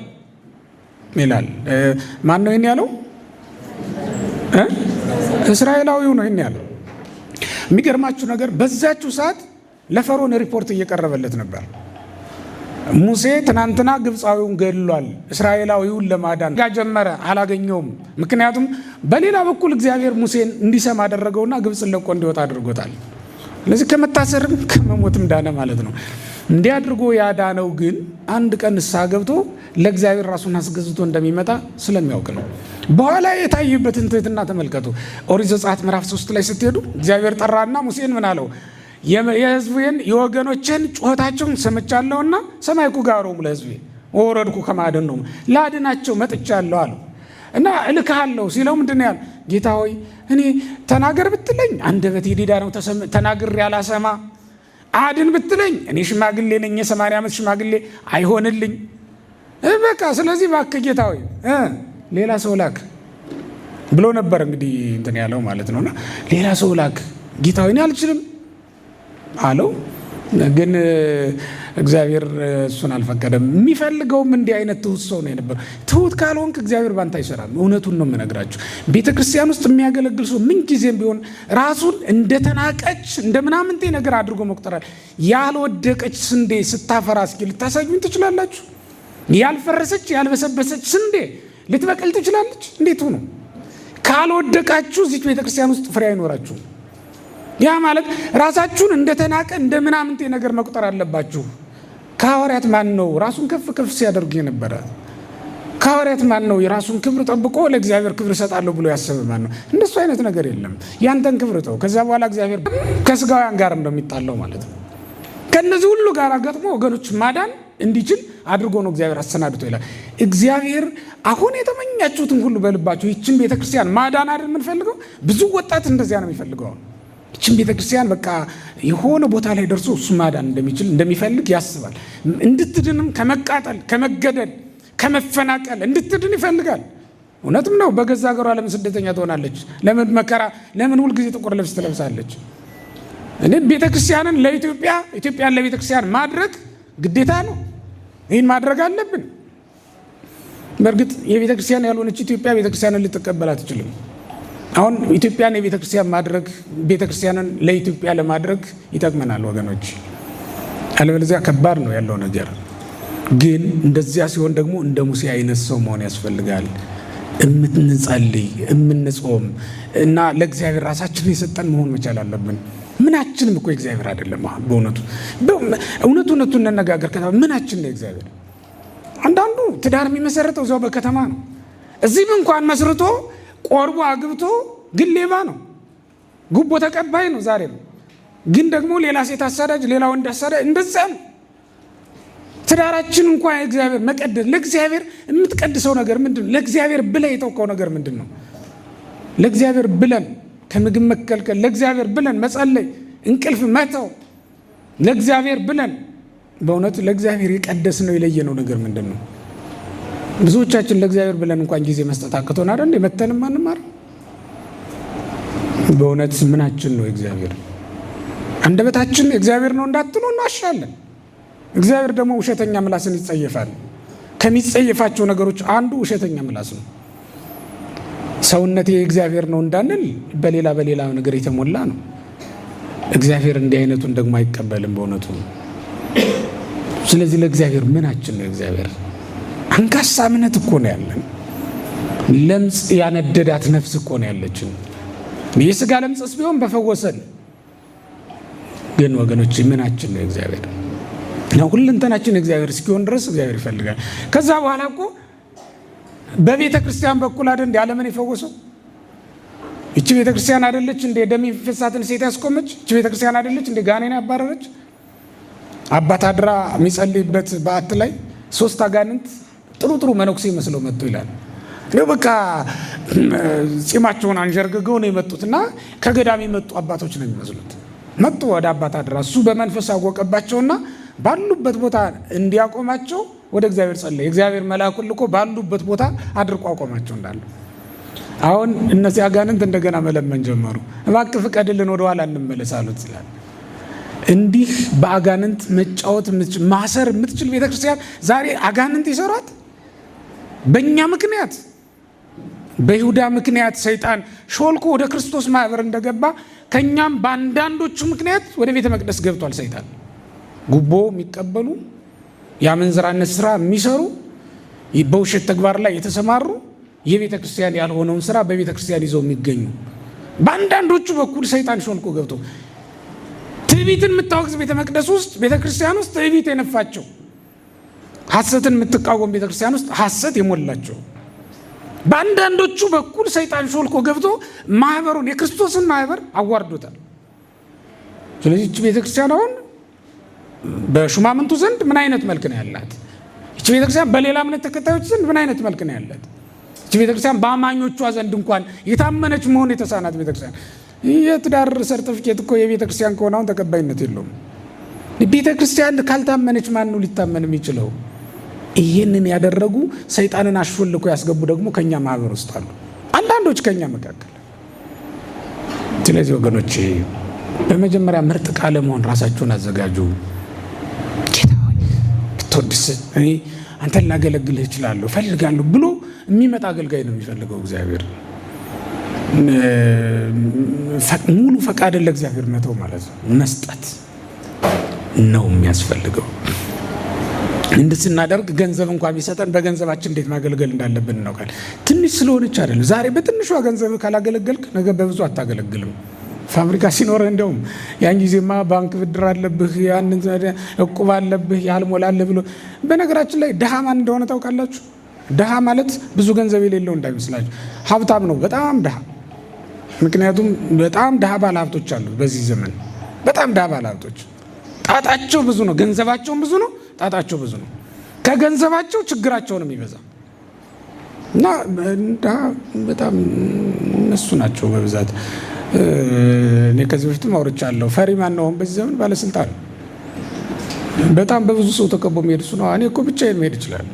ይላል። ማን ነው ይሄን ያለው? እስራኤላዊው ነው ይሄን ያለው። የሚገርማችሁ ነገር በዛችሁ ሰዓት ለፈርዖን ሪፖርት እየቀረበለት ነበር። ሙሴ ትናንትና ግብፃዊውን ገድሏል፣ እስራኤላዊውን ለማዳን ጀመረ፣ አላገኘውም። ምክንያቱም በሌላ በኩል እግዚአብሔር ሙሴን እንዲሰማ አደረገውና ግብፅን ለቆ እንዲወጣ አድርጎታል። ስለዚህ ከመታሰርም ከመሞትም ዳነ ማለት ነው። እንዲህ አድርጎ ያዳነው ግን አንድ ቀን ንስሐ ገብቶ ለእግዚአብሔር ራሱን አስገዝቶ እንደሚመጣ ስለሚያውቅ ነው። በኋላ የታየበትን ትህትና ተመልከቱ። ኦሪት ዘጸአት ምዕራፍ 3 ላይ ስትሄዱ እግዚአብሔር ጠራና ሙሴን ምን አለው? የሕዝቤን የወገኖችን ጩኸታቸውን ሰምቻለሁና ሰማይኩ ጋሮሙ ለሕዝቤ ወረድኩ ከማዕደን ነው ላድናቸው መጥቻለሁ አለው። እና እልክሃለሁ ሲለው ምንድን ነው ያለ? ጌታ ሆይ እኔ ተናገር ብትለኝ አንደበቴ ዲዳ ነው፣ ተናግሬ ያላሰማ። አድን ብትለኝ እኔ ሽማግሌ ነኝ፣ የ80 ዓመት ሽማግሌ አይሆንልኝ። በቃ ስለዚህ እባክህ ጌታ ሆይ ሌላ ሰው ላክ ብሎ ነበር እንግዲህ እንትን ያለው ማለት ነውና ሌላ ሰው ላክ ጌታ ሆይ እኔ አልችልም አለው። ግን እግዚአብሔር እሱን አልፈቀደም። የሚፈልገውም እንዲህ አይነት ትሁት ሰው ነው የነበረው። ትሁት ካልሆንክ እግዚአብሔር ባንተ አይሰራም። እውነቱን ነው የምነግራችሁ። ቤተ ክርስቲያን ውስጥ የሚያገለግል ሰው ምንጊዜም ቢሆን ራሱን እንደተናቀች እንደ ምናምንቴ ነገር አድርጎ መቁጠራል። ያልወደቀች ስንዴ ስታፈራ እስኪ ልታሳዩኝ ትችላላችሁ? ያልፈረሰች ያልበሰበሰች ስንዴ ልትበቅል ትችላለች? እንዴት ሆኖ? ካልወደቃችሁ እዚች ቤተ ክርስቲያን ውስጥ ፍሬ አይኖራችሁም። ያ ማለት ራሳችሁን እንደተናቀ እንደ ምናምንቴ ነገር መቁጠር አለባችሁ። ከሐዋርያት ማን ነው ራሱን ከፍ ከፍ ሲያደርግ የነበረ? ከሐዋርያት ማን ነው የራሱን ክብር ጠብቆ ለእግዚአብሔር ክብር እሰጣለሁ ብሎ ያሰበ ማን ነው? እንደሱ አይነት ነገር የለም። ያንተን ክብር ተው። ከዛ በኋላ እግዚአብሔር ከስጋውያን ጋር እንደሚጣለው ማለት ነው። ከነዚህ ሁሉ ጋር ገጥሞ ወገኖች ማዳን እንዲችል አድርጎ ነው እግዚአብሔር አሰናድቶ ይላል። እግዚአብሔር አሁን የተመኛችሁትን ሁሉ በልባችሁ ይችን ቤተክርስቲያን ማዳን አይደል የምንፈልገው? ብዙ ወጣት እንደዚያ ነው የሚፈልገው። ይችን ቤተክርስቲያን በቃ የሆነ ቦታ ላይ ደርሶ እሱ ማዳን እንደሚችል እንደሚፈልግ ያስባል። እንድትድንም ከመቃጠል ከመገደል ከመፈናቀል እንድትድን ይፈልጋል። እውነትም ነው። በገዛ ሀገሯ ለምን ስደተኛ ትሆናለች? ለምን መከራ? ለምን ሁልጊዜ ጥቁር ልብስ ትለብሳለች? እኔ ቤተክርስቲያንን ለኢትዮጵያ ኢትዮጵያን ለቤተክርስቲያን ማድረግ ግዴታ ነው። ይህን ማድረግ አለብን። በእርግጥ የቤተክርስቲያን ያልሆነች ኢትዮጵያ ቤተክርስቲያንን ልትቀበል አትችልም። አሁን ኢትዮጵያን የቤተክርስቲያን ማድረግ ቤተክርስቲያንን ለኢትዮጵያ ለማድረግ ይጠቅመናል ወገኖች። አለበለዚያ ከባድ ነው ያለው ነገር። ግን እንደዚያ ሲሆን ደግሞ እንደ ሙሴ አይነት ሰው መሆን ያስፈልጋል። እምንጸልይ እምንጾም እና ለእግዚአብሔር ራሳችንን የሰጠን መሆን መቻል አለብን። ምናችንም እኮ እግዚአብሔር አይደለም። በእውነቱ እውነቱን እንነጋገር። ከተማ ምናችን ነው እግዚአብሔር? አንዳንዱ ትዳር የሚመሰረተው እዛው በከተማ ነው። እዚህም እንኳን መስርቶ ቆርቦ አግብቶ ግን ሌባ ነው፣ ጉቦ ተቀባይ ነው። ዛሬ ነው ግን ደግሞ ሌላ ሴት አሳዳጅ፣ ሌላ ወንድ አሳዳጅ፣ እንደዛ ነው። ትዳራችን እንኳን እግዚአብሔር መቀደስ ለእግዚአብሔር የምትቀድሰው ነገር ምንድነው? ለእግዚአብሔር ብለህ የተውከው ነገር ምንድነው? ለእግዚአብሔር ብለን ከምግብ መከልከል፣ ለእግዚአብሔር ብለን መጸለይ፣ እንቅልፍ መተው፣ ለእግዚአብሔር ብለን በእውነት ለእግዚአብሔር የቀደስነው የለየነው ነገር ምንድነው? ብዙዎቻችን ለእግዚአብሔር ብለን እንኳን ጊዜ መስጠት አቅቶን አይደል እንዴ? መተንም አንማር። በእውነት ምናችን ነው እግዚአብሔር? አንደበታችን እግዚአብሔር ነው እንዳትሉ እናሻለን። እግዚአብሔር ደግሞ ውሸተኛ ምላስን ይጸየፋል። ከሚጸየፋቸው ነገሮች አንዱ ውሸተኛ ምላስ ነው። ሰውነቴ እግዚአብሔር ነው እንዳንል በሌላ ነገር የተሞላ ነው። እግዚአብሔር እንዲህ አይነቱን ደግሞ አይቀበልም በእውነቱ። ስለዚህ ለእግዚአብሔር ምናችን ነው እግዚአብሔር? አንካሳ እምነት እኮ ነው ያለን። ለምጽ ያነደዳት ነፍስ እኮ ነው ያለችን። የሥጋ ለምጽስ ቢሆን በፈወሰን። ግን ወገኖች ምናችን ነው እግዚአብሔር? ነው ሁለንተናችን እግዚአብሔር እስኪሆን ድረስ እግዚአብሔር ይፈልጋል። ከዛ በኋላ እኮ በቤተ ክርስቲያን በኩል አይደል እንደ ዓለምን የፈወሰው? እቺ ቤተ ክርስቲያን አይደለች እንደ ደም የሚፈሳትን ሴት ያስቆመች? እቺ ቤተ ክርስቲያን አይደለች እንደ ጋኔን ያባረረች? አባት አድራ የሚጸልይበት በዓት ላይ 3 አጋንንት ጥሩ መነኩሴ መስለው መጡ ይላል። ነው በቃ ጺማቸውን አንጀርግገው ነው የመጡትና ከገዳም የመጡ አባቶች ነው የሚመስሉት። መጡ ወደ አባት አድራ። እሱ በመንፈስ አወቀባቸውና ባሉበት ቦታ እንዲያቆማቸው ወደ እግዚአብሔር ጸለየ። እግዚአብሔር መልአኩን ልኮ ባሉበት ቦታ አድርቆ አቆማቸው እንዳለ። አሁን እነዚህ አጋንንት እንደገና መለመን ጀመሩ። እባክህ ፍቀድልን፣ ወደ ኋላ እንመለስ አሉት ይላል። እንዲህ በአጋንንት መጫወት ማሰር የምትችል ቤተክርስቲያን ዛሬ አጋንንት ይሰሯት። በእኛ ምክንያት፣ በይሁዳ ምክንያት ሰይጣን ሾልኮ ወደ ክርስቶስ ማህበር እንደገባ ከኛም በአንዳንዶቹ ምክንያት ወደ ቤተ መቅደስ ገብቷል ሰይጣን። ጉቦ የሚቀበሉ፣ የአመንዝራነት ስራ የሚሰሩ፣ በውሸት ተግባር ላይ የተሰማሩ፣ የቤተ ክርስቲያን ያልሆነውን ስራ በቤተ ክርስቲያን ይዘው የሚገኙ በአንዳንዶቹ በኩል ሰይጣን ሾልኮ ገብቶ ትዕቢትን የምታወግዝ ቤተ መቅደስ ውስጥ ቤተ ክርስቲያን ውስጥ ትዕቢት የነፋቸው፣ ሐሰትን የምትቃወም ቤተ ክርስቲያን ውስጥ ሐሰት የሞላቸው በአንዳንዶቹ በኩል ሰይጣን ሾልኮ ገብቶ ማህበሩን የክርስቶስን ማህበር አዋርዶታል። ስለዚህ እቺ ቤተ ክርስቲያን አሁን በሹማምንቱ ዘንድ ምን አይነት መልክ ነው ያላት? እቺ ቤተ ክርስቲያን በሌላ እምነት ተከታዮች ዘንድ ምን አይነት መልክ ነው ያላት? እቺ ቤተ ክርስቲያን በአማኞቿ ዘንድ እንኳን የታመነች መሆን የተሳናት ቤተ ክርስቲያን። የትዳር ሰርቲፊኬት እኮ የቤተ ክርስቲያን ከሆነ አሁን ተቀባይነት የለውም። ቤተ ክርስቲያን ካልታመነች ማን ነው ሊታመን የሚችለው? ይህንን ያደረጉ ሰይጣንን አሾልኮ ያስገቡ ደግሞ ከኛ ማህበር ውስጥ አሉ፣ አንዳንዶች ከኛ መካከል። ስለዚህ ወገኖች በመጀመሪያ ምርጥ ቃል ለመሆን ራሳችሁን አዘጋጁ። ጌታ ሆይ ብትወድስ እኔ አንተን ላገለግልህ እችላለሁ እፈልጋለሁ ብሎ የሚመጣ አገልጋይ ነው የሚፈልገው እግዚአብሔር። ሙሉ ፈቃድን ለእግዚአብሔር መተው ማለት ነው፣ መስጠት ነው የሚያስፈልገው። እንዴት ስናደርግ ገንዘብ እንኳን ቢሰጠን በገንዘባችን እንዴት ማገልገል እንዳለብን እናውቃለን። ትንሽ ስለሆነች አይደለም። ዛሬ በትንሿ ገንዘብ ካላገለገልክ ነገ በብዙ አታገለግልም። ፋብሪካ ሲኖርህ እንደውም ያን ጊዜማ ባንክ ብድር አለብህ፣ ያን እቁብ አለብህ፣ ያልሞላለህ ብሎ። በነገራችን ላይ ድሃ ማን እንደሆነ ታውቃላችሁ? ድሃ ማለት ብዙ ገንዘብ የሌለው እንዳይመስላችሁ፣ ሀብታም ነው፣ በጣም ድሃ። ምክንያቱም በጣም ድሃ ባለ ሀብቶች አሉ በዚህ ዘመን። በጣም ድሃ ባለ ሀብቶች ጣጣቸው ብዙ ነው፣ ገንዘባቸውም ብዙ ነው፣ ጣጣቸው ብዙ ነው። ከገንዘባቸው ችግራቸው ነው የሚበዛ እና በጣም እነሱ ናቸው በብዛት። እኔ ከዚህ በፊትም አውርቻለሁ። ፈሪ ማን ነው በዚህ ዘመን? ባለስልጣን። በጣም በብዙ ሰው ተከቦ መሄድ እሱ ነው። እኔ እኮ ብቻዬን መሄድ ይችላል።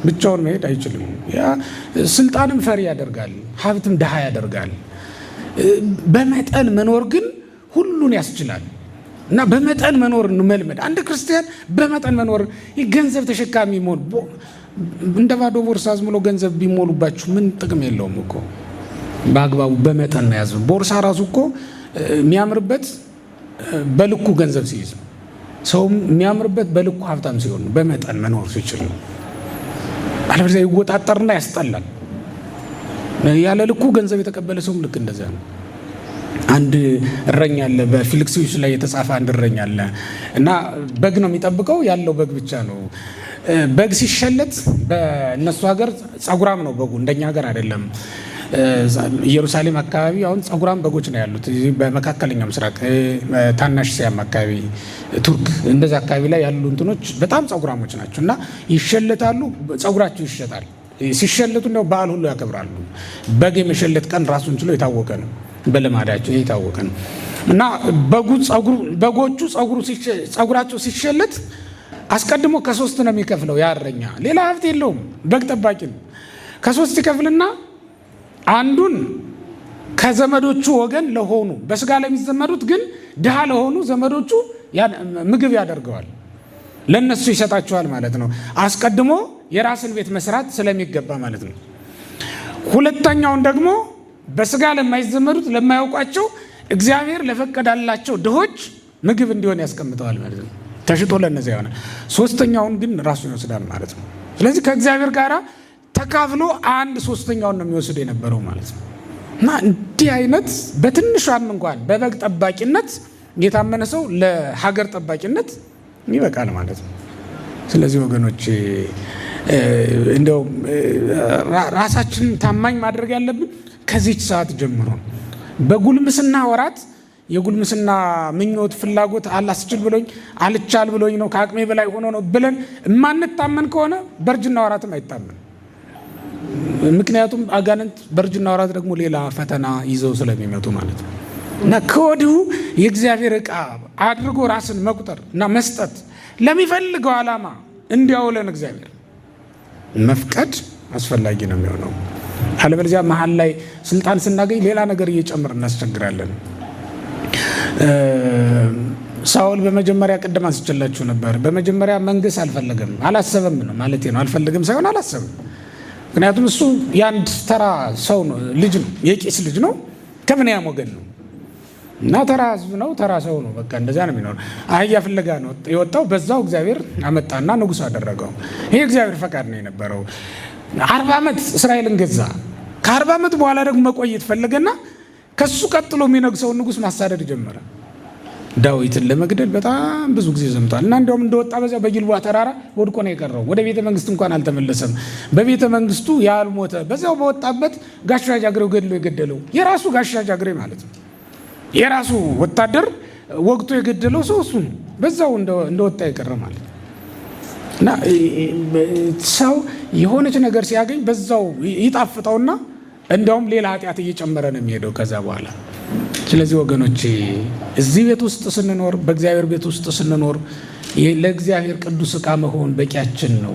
ብቻውን መሄድ አይችልም። ያ ስልጣንም ፈሪ ያደርጋል፣ ሀብትም ድሃ ያደርጋል። በመጠን መኖር ግን ሁሉን ያስችላል። እና በመጠን መኖር መልመድ። አንድ ክርስቲያን በመጠን መኖር፣ ገንዘብ ተሸካሚ መሆን። እንደ ባዶ ቦርሳ ዝም ብሎ ገንዘብ ቢሞሉባችሁ ምን ጥቅም የለውም እኮ። በአግባቡ በመጠን መያዝ። ቦርሳ ራሱ እኮ የሚያምርበት በልኩ ገንዘብ ሲይዝ ነው። ሰውም የሚያምርበት በልኩ ሀብታም ሲሆን ነው፣ በመጠን መኖር ሲችል ነው። አለበለዚያ ይወጣጠርና ያስጠላል። ያለ ልኩ ገንዘብ የተቀበለ ሰውም ልክ እንደዚያ ነው። አንድ እረኛ አለ፣ በፊልክስዩስ ላይ የተጻፈ አንድ እረኛ አለ እና በግ ነው የሚጠብቀው፣ ያለው በግ ብቻ ነው። በግ ሲሸለት በእነሱ ሀገር ጸጉራም ነው በጉ፣ እንደኛ ሀገር አይደለም። ኢየሩሳሌም አካባቢ አሁን ጸጉራም በጎች ነው ያሉት። በመካከለኛው ምስራቅ ታናሽ ሲያም አካባቢ ቱርክ እንደዛ አካባቢ ላይ ያሉ እንትኖች በጣም ጸጉራሞች ናቸው እና ይሸለታሉ፣ ጸጉራቸው ይሸጣል። ሲሸለቱ ነው በዓል ሁሉ ያከብራሉ። በግ የመሸለት ቀን ራሱን ችሎ የታወቀ ነው፣ በልማዳቸው የታወቀ ነው እና በጎቹ ጸጉራቸው ሲሸለት አስቀድሞ ከ3 ነው የሚከፍለው። ያረኛ ሌላ ሀብት የለውም፣ በግ ጠባቂ ነው። ከ3 ይከፍልና አንዱን ከዘመዶቹ ወገን ለሆኑ በስጋ ለሚዘመዱት ግን ድሃ ለሆኑ ዘመዶቹ ምግብ ያደርገዋል፣ ለነሱ ይሰጣቸዋል ማለት ነው። አስቀድሞ የራስን ቤት መስራት ስለሚገባ ማለት ነው። ሁለተኛውን ደግሞ በስጋ ለማይዘመዱት ለማያውቋቸው እግዚአብሔር ለፈቀዳላቸው ድሆች ምግብ እንዲሆን ያስቀምጠዋል ማለት ነው። ተሽጦ ለነዚያ ይሆናል። ሶስተኛውን ግን ራሱ ይወስዳል ማለት ነው። ስለዚህ ከእግዚአብሔር ጋር ተካፍሎ 1/3ኛውን ነው የሚወስድ የነበረው ማለት ነው። እና እንዲህ አይነት በትንሿም እንኳን በበግ ጠባቂነት የታመነ ሰው ለሀገር ጠባቂነት ይበቃል ማለት ነው። ስለዚህ ወገኖች እንደው ራሳችንን ታማኝ ማድረግ ያለብን ከዚች ሰዓት ጀምሮ በጉልምስና ወራት የጉልምስና ምኞት ፍላጎት አላስችል ብሎኝ አልቻል ብሎኝ ነው ከአቅሜ በላይ ሆኖ ነው ብለን የማንታመን ከሆነ በእርጅና ወራትም አይታመን። ምክንያቱም አጋንንት በእርጅና ወራት ደግሞ ሌላ ፈተና ይዘው ስለሚመጡ ማለት ነው። እና ከወዲሁ የእግዚአብሔር ዕቃ አድርጎ ራስን መቁጠር እና መስጠት ለሚፈልገው ዓላማ እንዲያውለን እግዚአብሔር መፍቀድ አስፈላጊ ነው የሚሆነው። አለበለዚያ መሀል ላይ ስልጣን ስናገኝ ሌላ ነገር እየጨመር እናስቸግራለን። ሳውል በመጀመሪያ ቅድም አንስቼላችሁ ነበር። በመጀመሪያ መንግስት አልፈለገም፣ አላሰበም ነው ማለት ነው። አልፈለገም ሳይሆን አላሰበም። ምክንያቱም እሱ የአንድ ተራ ሰው ነው፣ ልጅ ነው፣ የቄስ ልጅ ነው፣ ከብንያም ወገን ነው እና ተራ ህዝብ ነው፣ ተራ ሰው ነው። በቃ እንደዚያ ነው የሚኖር። አህያ ፍለጋ ነው የወጣው። በዛው እግዚአብሔር አመጣና ንጉሥ አደረገው። ይሄ እግዚአብሔር ፈቃድ ነው የነበረው። 40 ዓመት እስራኤልን ገዛ። ከ40 ዓመት በኋላ ደግሞ መቆየት ፈለገና ከሱ ቀጥሎ የሚነግሰውን ንጉሥ ማሳደድ ጀመረ። ዳዊትን ለመግደል በጣም ብዙ ጊዜ ዘምቷል እና እንዲያውም እንደወጣ በዚያ በጊልቦዓ ተራራ ወድቆ ነው የቀረው። ወደ ቤተ መንግስት እንኳን አልተመለሰም። በቤተ መንግስቱ ያልሞተ በዚያው በወጣበት ጋሻ ጃግሬው ገድሎ የገደለው የራሱ ጋሻ ጃግሬ ማለት ነው። የራሱ ወታደር ወቅቱ የገደለው ሰው እሱ በዛው እንደወጣ የቀረ ማለት ነው። እና ሰው የሆነች ነገር ሲያገኝ በዛው ይጣፍጠውና እንዲያውም ሌላ ኃጢአት እየጨመረ ነው የሚሄደው ከዛ በኋላ። ስለዚህ ወገኖቼ እዚህ ቤት ውስጥ ስንኖር፣ በእግዚአብሔር ቤት ውስጥ ስንኖር ለእግዚአብሔር ቅዱስ ዕቃ መሆን በቂያችን ነው።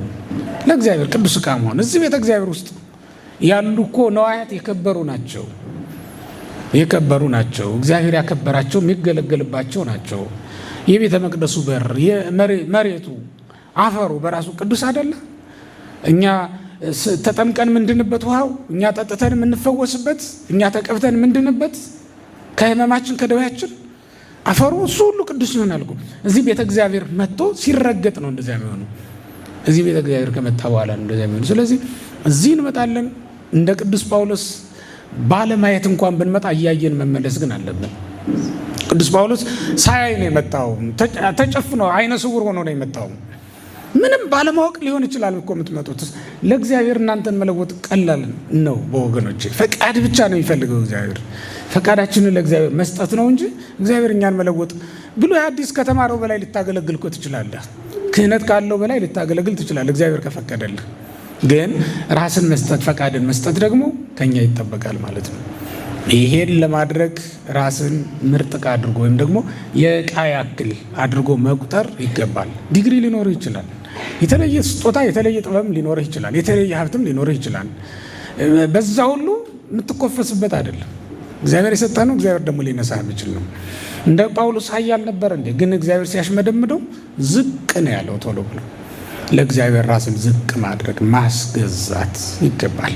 ለእግዚአብሔር ቅዱስ ዕቃ መሆን እዚህ ቤተ እግዚአብሔር ውስጥ ያሉ እኮ ነዋያት የከበሩ ናቸው። እግዚአብሔር ያከበራቸው የሚገለገልባቸው ናቸው። የቤተ መቅደሱ በር፣ መሬቱ፣ አፈሩ በራሱ ቅዱስ አይደለ? እኛ ተጠምቀን ምንድንበት ውሃው፣ እኛ ጠጥተን የምንፈወስበት፣ እኛ ተቀብተን ምንድንበት ከህመማችን ከደዌያችን አፈሩ እሱ ሁሉ ቅዱስ ይሆናል። እዚህ ቤተ እግዚአብሔር መጥቶ ሲረገጥ ነው እንደዚያ የሚሆኑ። እዚህ ቤተ እግዚአብሔር ከመጣ በኋላ ነው እንደዚያ የሚሆኑ። ስለዚህ እዚህ እንመጣለን። እንደ ቅዱስ ጳውሎስ ባለማየት እንኳን ብንመጣ እያየን መመለስ ግን አለብን። ቅዱስ ጳውሎስ ሳያይ ነው የመጣው። ተጨፍኖ አይነ ስውር ሆኖ ነው የመጣው። ምንም ባለማወቅ ሊሆን ይችላል እኮ የምትመጡት። ለእግዚአብሔር እናንተን መለወጥ ቀላል ነው በወገኖቼ። ፈቃድ ብቻ ነው የሚፈልገው እግዚአብሔር። ፈቃዳችንን ለእግዚአብሔር መስጠት ነው እንጂ እግዚአብሔር እኛን መለወጥ ብሎ የአዲስ ከተማረው በላይ ልታገለግል እኮ ትችላለህ። ክህነት ካለው በላይ ልታገለግል ትችላለህ እግዚአብሔር ከፈቀደልህ። ግን ራስን መስጠት፣ ፈቃድን መስጠት ደግሞ ከኛ ይጠበቃል ማለት ነው። ይሄን ለማድረግ ራስን ምርጥ ዕቃ አድርጎ ወይም ደግሞ የዕቃ ያክል አድርጎ መቁጠር ይገባል። ዲግሪ ሊኖርህ ይችላል። የተለየ ስጦታ፣ የተለየ ጥበብም ሊኖርህ ይችላል። የተለየ ሀብትም ሊኖርህ ይችላል። በዛ ሁሉ የምትኮፈስበት አይደለም። እግዚአብሔር የሰጠህ ነው። እግዚአብሔር ደግሞ ሊነሳህ የሚችል ነው። እንደ ጳውሎስ ኃያል ነበር እንዴ? ግን እግዚአብሔር ሲያሽመደምደው ዝቅ ነው ያለው። ቶሎ ብሎ ለእግዚአብሔር ራስን ዝቅ ማድረግ ማስገዛት ይገባል።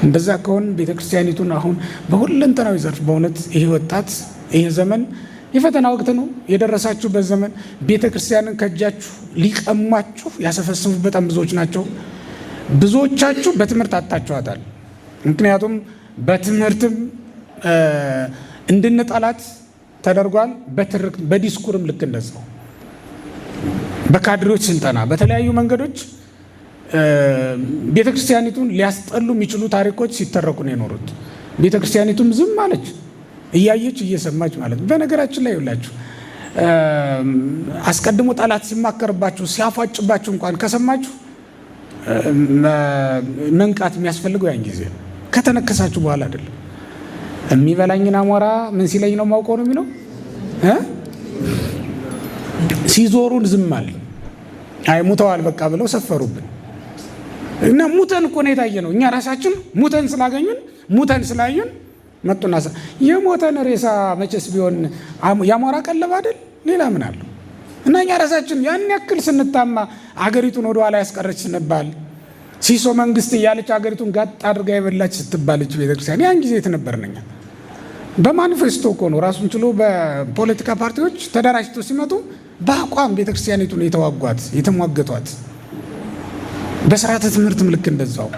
እንደዛ ከሆን ቤተክርስቲያኒቱን አሁን በሁለንተናዊ ዘርፍ በእውነት ይሄ ወጣት ይሄ ዘመን የፈተና ወቅት ነው የደረሳችሁበት ዘመን። ቤተክርስቲያንን ከእጃችሁ ሊቀሟችሁ ያሰፈስፉ በጣም ብዙዎች ናቸው። ብዙዎቻችሁ በትምህርት አጣችኋታል። ምክንያቱም በትምህርትም እንድንጠላት ተደርጓል። በዲስኩርም ልክ እንደዛው በካድሬዎች ስልጠና በተለያዩ መንገዶች ቤተክርስቲያኒቱን ሊያስጠሉ የሚችሉ ታሪኮች ሲተረኩ ነው የኖሩት። ቤተክርስቲያኒቱም ዝም አለች፣ እያየች እየሰማች ማለት ነው። በነገራችን ላይ ይውላችሁ አስቀድሞ ጠላት ሲማከርባችሁ ሲያፏጭባችሁ እንኳን ከሰማችሁ መንቃት የሚያስፈልገው ያን ጊዜ ነው። ከተነከሳችሁ በኋላ አይደለም። የሚበላኝን አሞራ ምን ሲለኝ ነው ማውቀው ነው የሚለው። ሲዞሩን ዝም አለ። አይ ሙተዋል በቃ ብለው ሰፈሩብን እና ሙተን እኮ ነው የታየ ነው። እኛ ራሳችን ሙተን ስላዩን መጡና የሞተን ሬሳ መቼስ ቢሆን ያሞራ ቀለብ አይደል ሌላ ምን አለው? እና እኛ ራሳችን ያን ያክል ስንታማ አገሪቱን ወደ ኋላ ያስቀረች ስንባል ሲሶ መንግስት እያለች አገሪቱን ጋጥ አድርጋ የበላች ስትባለች ቤተክርስቲያን ያን ጊዜ የተነበርነኛ በማኒፌስቶ እኮ ነው ራሱን ችሎ በፖለቲካ ፓርቲዎች ተደራጅተው ሲመጡ በአቋም ቤተክርስቲያኒቱን የተሟገቷት በስርዓተ ትምህርት ምልክ እንደዛው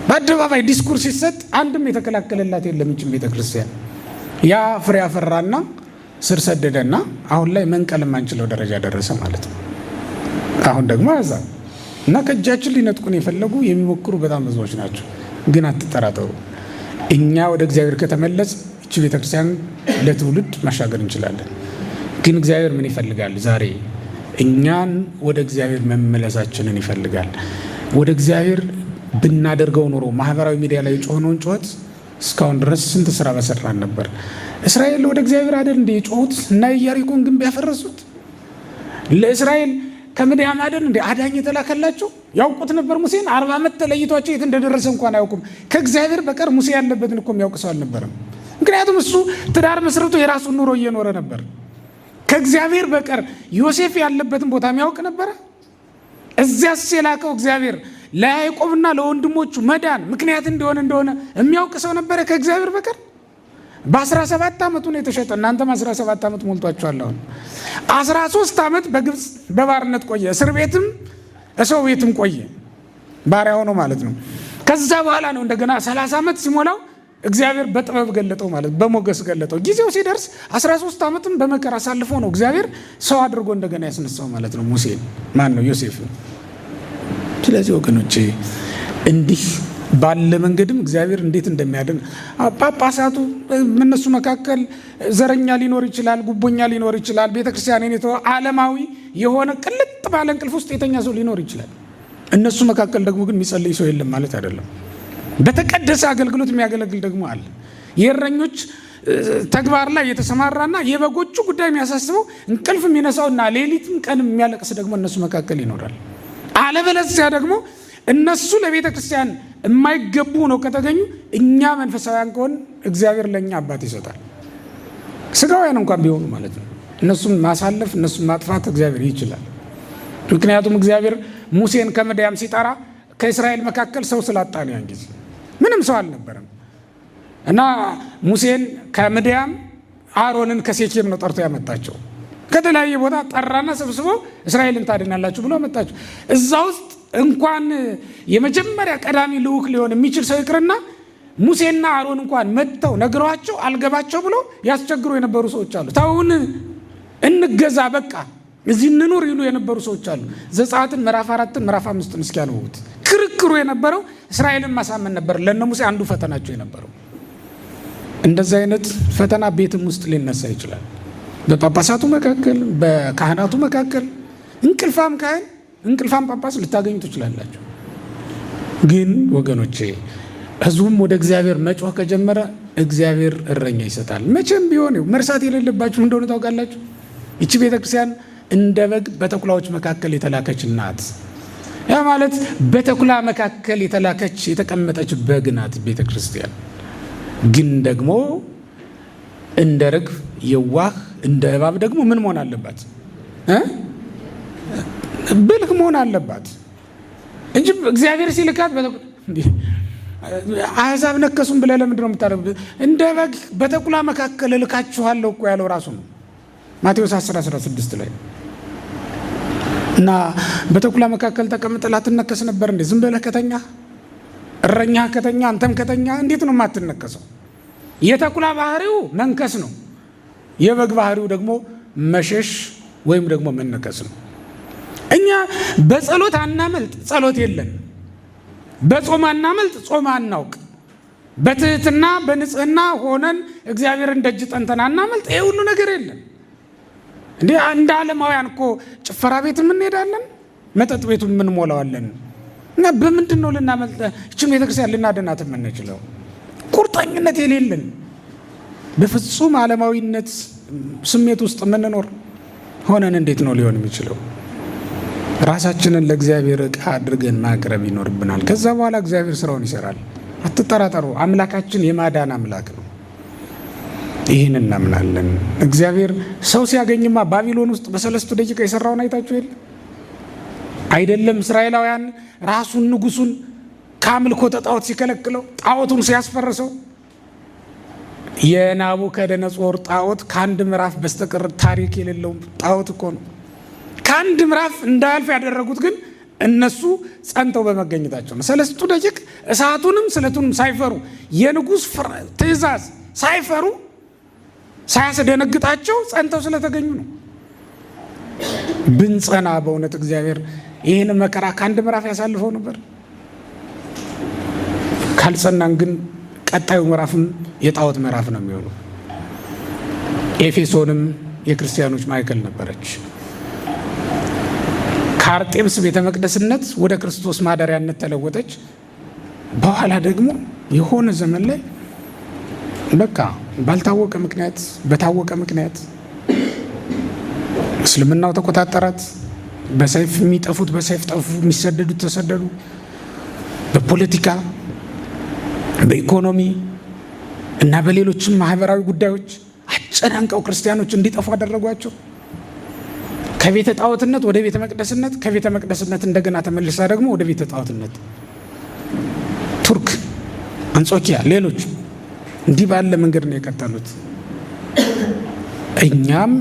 በአደባባይ ዲስኩርስ ሲሰጥ አንድም የተከላከለላት የለም። እንጂ ቤተክርስቲያን ያ ፍሬ አፈራና ስር ሰደደና አሁን ላይ መንቀል የማንችለው ደረጃ ደረሰ ማለት ነው። አሁን ደግሞ አዛብ እና ከእጃችን ሊነጥቁን የፈለጉ የሚሞክሩ በጣም ብዙዎች ናቸው። ግን አትጠራጠሩ፣ እኛ ወደ እግዚአብሔር ከተመለስ እቺ ቤተክርስቲያን ለትውልድ ማሻገር እንችላለን። ግን እግዚአብሔር ምን ይፈልጋል? ዛሬ እኛን ወደ እግዚአብሔር መመለሳችንን ይፈልጋል። ወደ እግዚአብሔር ብናደርገው ኖሮ ማህበራዊ ሚዲያ ላይ የጮኸነውን ጩኸት እስካሁን ድረስ ስንት ስራ በሰራን ነበር። እስራኤል ወደ እግዚአብሔር አይደል እንደ የጮሁት እና የኢያሪኮን ግንብ ያፈረሱት? ለእስራኤል ከምድያም አይደል እንደ አዳኝ የተላከላቸው? ያውቁት ነበር ሙሴን። 40 ዓመት ተለይቷቸው የት እንደደረሰ እንኳን አያውቁም። ከእግዚአብሔር በቀር ሙሴ ያለበትን እኮ የሚያውቅ ሰው አልነበረም። ምክንያቱም እሱ ትዳር መስርቶ የራሱን ኑሮ እየኖረ ነበር። ከእግዚአብሔር በቀር ዮሴፍ ያለበትን ቦታ የሚያውቅ ነበረ? እዚያስ የላከው እግዚአብሔር ለያዕቆብና ለወንድሞቹ መዳን ምክንያት እንደሆነ የሚያውቅ ሰው ነበረ ከእግዚአብሔር በቀር? በ17 ዓመቱ ነው የተሸጠ። እናንተም 17 ዓመት ሞልቷችኋል። አሁን 13 ዓመት በግብፅ በባርነት ቆየ። እስር ቤትም ሰው ቤትም ቆየ፣ ባሪያ ሆኖ ማለት ነው። ከዛ በኋላ ነው እንደገና 30 ዓመት ሲሞላው እግዚአብሔር በጥበብ ገለጠው ማለት በሞገስ ገለጠው። ጊዜው ሲደርስ 13 ዓመትም በመከራ አሳልፎ ነው እግዚአብሔር ሰው አድርጎ እንደገና ያስነሳው ማለት ነው። ሙሴን ነው ዮሴፍን። ስለዚህ ወገኖቼ እንዲህ ባለ መንገድም እግዚአብሔር እንዴት እንደሚያድን ጳጳሳቱ እነሱ መካከል ዘረኛ ሊኖር ይችላል፣ ጉቦኛ ሊኖር ይችላል። ቤተክርስቲያንን የተወ ዓለማዊ የሆነ ቅልጥ ባለ እንቅልፍ ውስጥ የተኛ ሰው ሊኖር ይችላል። እነሱ መካከል ደግሞ ግን የሚጸልይ ሰው የለም ማለት አይደለም። በተቀደሰ አገልግሎት የሚያገለግል ደግሞ አለ። የእረኞች ተግባር ላይ የተሰማራና የበጎቹ ጉዳይ የሚያሳስበው እንቅልፍ የሚነሳውና ሌሊትም ቀንም የሚያለቅስ ደግሞ እነሱ መካከል ይኖራል። አለበለዚያ ደግሞ እነሱ ለቤተ ክርስቲያን የማይገቡ ነው ከተገኙ እኛ መንፈሳውያን ከሆን እግዚአብሔር ለእኛ አባት ይሰጣል። ስጋውያን እንኳን ቢሆኑ ማለት ነው። እነሱን ማሳለፍ እነሱን ማጥፋት እግዚአብሔር ይችላል። ምክንያቱም እግዚአብሔር ሙሴን ከምድያም ሲጠራ ከእስራኤል መካከል ሰው ስላጣ ነው። ያን ጊዜ ምንም ሰው አልነበረም እና ሙሴን ከምድያም አሮንን ከሴኬም ነው ጠርቶ ያመጣቸው። ከተለያየ ቦታ ጠራና ሰብስቦ እስራኤልን ታድናላችሁ ብሎ አመጣቸው። እዛ ውስጥ እንኳን የመጀመሪያ ቀዳሚ ልዑክ ሊሆን የሚችል ሰው ይቅርና ሙሴና አሮን እንኳን መጥተው ነግረዋቸው አልገባቸው ብሎ ያስቸግሩ የነበሩ ሰዎች አሉ። ታውን እንገዛ በቃ እዚህ እንኑር ይሉ የነበሩ ሰዎች አሉ። ዘጸአትን ምዕራፍ 4 ምዕራፍ 5 እስኪ ያልሁት ክርክሩ የነበረው እስራኤልን ማሳመን ነበር። ለነ ሙሴ አንዱ ፈተናቸው የነበረው። እንደዚህ አይነት ፈተና ቤትም ውስጥ ሊነሳ ይችላል። በጳጳሳቱ መካከል፣ በካህናቱ መካከል እንቅልፋም ካህን እንቅልፋም ጳጳስ ልታገኙ ትችላላችሁ። ግን ወገኖቼ ህዝቡም ወደ እግዚአብሔር መጮህ ከጀመረ እግዚአብሔር እረኛ ይሰጣል። መቼም ቢሆን መርሳት የሌለባችሁ እንደሆነ ታውቃላችሁ። ይቺ ቤተክርስቲያን እንደ በግ በተኩላዎች መካከል የተላከች ናት። ያ ማለት በተኩላ መካከል የተላከች የተቀመጠች በግ ናት ቤተክርስቲያን። ግን ደግሞ እንደ ርግብ የዋህ እንደ እባብ ደግሞ ምን መሆን አለባት? ብልህ መሆን አለባት እንጂ እግዚአብሔር ሲልካት አሕዛብ ነከሱን ብለህ ለምንድን ነው የምታደርገው? እንደ በግ በተኩላ መካከል እልካችኋለሁ እኮ ያለው ራሱ ነው ማቴዎስ 10:16 ላይ። እና በተኩላ መካከል ተቀምጠህ ላትነከስ ነበር እንዴ? ዝም ብለህ ከተኛ እረኛ ከተኛ አንተም ከተኛ እንዴት ነው የማትነከሰው? የተኩላ ባህሪው መንከስ ነው። የበግ ባህሪው ደግሞ መሸሽ ወይም ደግሞ መነከስ ነው። እኛ በጸሎት አናመልጥ፣ ጸሎት የለን። በጾም አናመልጥ፣ ጾም አናውቅ። በትህትና በንጽህና ሆነን እግዚአብሔርን ደጅ ጠንተን አናመልጥ። ይሄ ሁሉ ነገር የለም እንዴ? እንደ ዓለማውያን እኮ ጭፈራ ቤት እንሄዳለን፣ መጠጥ ቤቱ እንሞላዋለን። እና በምንድን ነው ልናመልጥ እቺን ቤተክርስቲያን ልናድናት የምንችለው? ቁርጠኝነት የሌለን በፍጹም ዓለማዊነት ስሜት ውስጥ የምንኖር ሆነን እንዴት ነው ሊሆን የሚችለው? ራሳችንን ለእግዚአብሔር ዕቃ አድርገን ማቅረብ ይኖርብናል። ከዛ በኋላ እግዚአብሔር ስራውን ይሰራል። አትጠራጠሩ። አምላካችን የማዳን አምላክ ነው። ይህን እናምናለን። እግዚአብሔር ሰው ሲያገኝማ ባቢሎን ውስጥ በሰለስቱ ደቂቃ የሰራውን አይታችሁ የለ አይደለም? እስራኤላውያን ራሱን ንጉሱን ከአምልኮተ ጣዖት ሲከለክለው፣ ጣዖቱን ሲያስፈርሰው፣ የናቡከደነጾር ጣዖት ከአንድ ምዕራፍ በስተቀር ታሪክ የሌለው ጣዖት እኮ ነው። ከአንድ ምዕራፍ እንዳያልፍ ያደረጉት ግን እነሱ ጸንተው በመገኘታቸው ነው። ሰለስቱ ደቂቅ እሳቱንም ስለቱንም ሳይፈሩ የንጉሥ ትእዛዝ ሳይፈሩ ሳያስደነግጣቸው ጸንተው ስለተገኙ ነው። ብንጸና በእውነት እግዚአብሔር ይህን መከራ ከአንድ ምዕራፍ ያሳልፈው ነበር። ካልጸናን ግን ቀጣዩ ምዕራፍም የጣዖት ምዕራፍ ነው የሚሆነው። ኤፌሶንም የክርስቲያኖች ማዕከል ነበረች። ከአርጤምስ ቤተ መቅደስነት ወደ ክርስቶስ ማደሪያነት ተለወጠች። በኋላ ደግሞ የሆነ ዘመን ላይ በቃ ባልታወቀ ምክንያት በታወቀ ምክንያት እስልምናው ተቆጣጠራት። በሰይፍ የሚጠፉት በሰይፍ ጠፉ፣ የሚሰደዱት ተሰደዱ። በፖለቲካ በኢኮኖሚ እና በሌሎችም ማህበራዊ ጉዳዮች አጨናንቀው ክርስቲያኖች እንዲጠፉ አደረጓቸው። ከቤተ ጣዖትነት ወደ ቤተ መቅደስነት፣ ከቤተ መቅደስነት እንደገና ተመልሳ ደግሞ ወደ ቤተ ጣዖትነት፣ ቱርክ፣ አንጾኪያ፣ ሌሎች እንዲህ ባለ መንገድ ነው የቀጠሉት። እኛም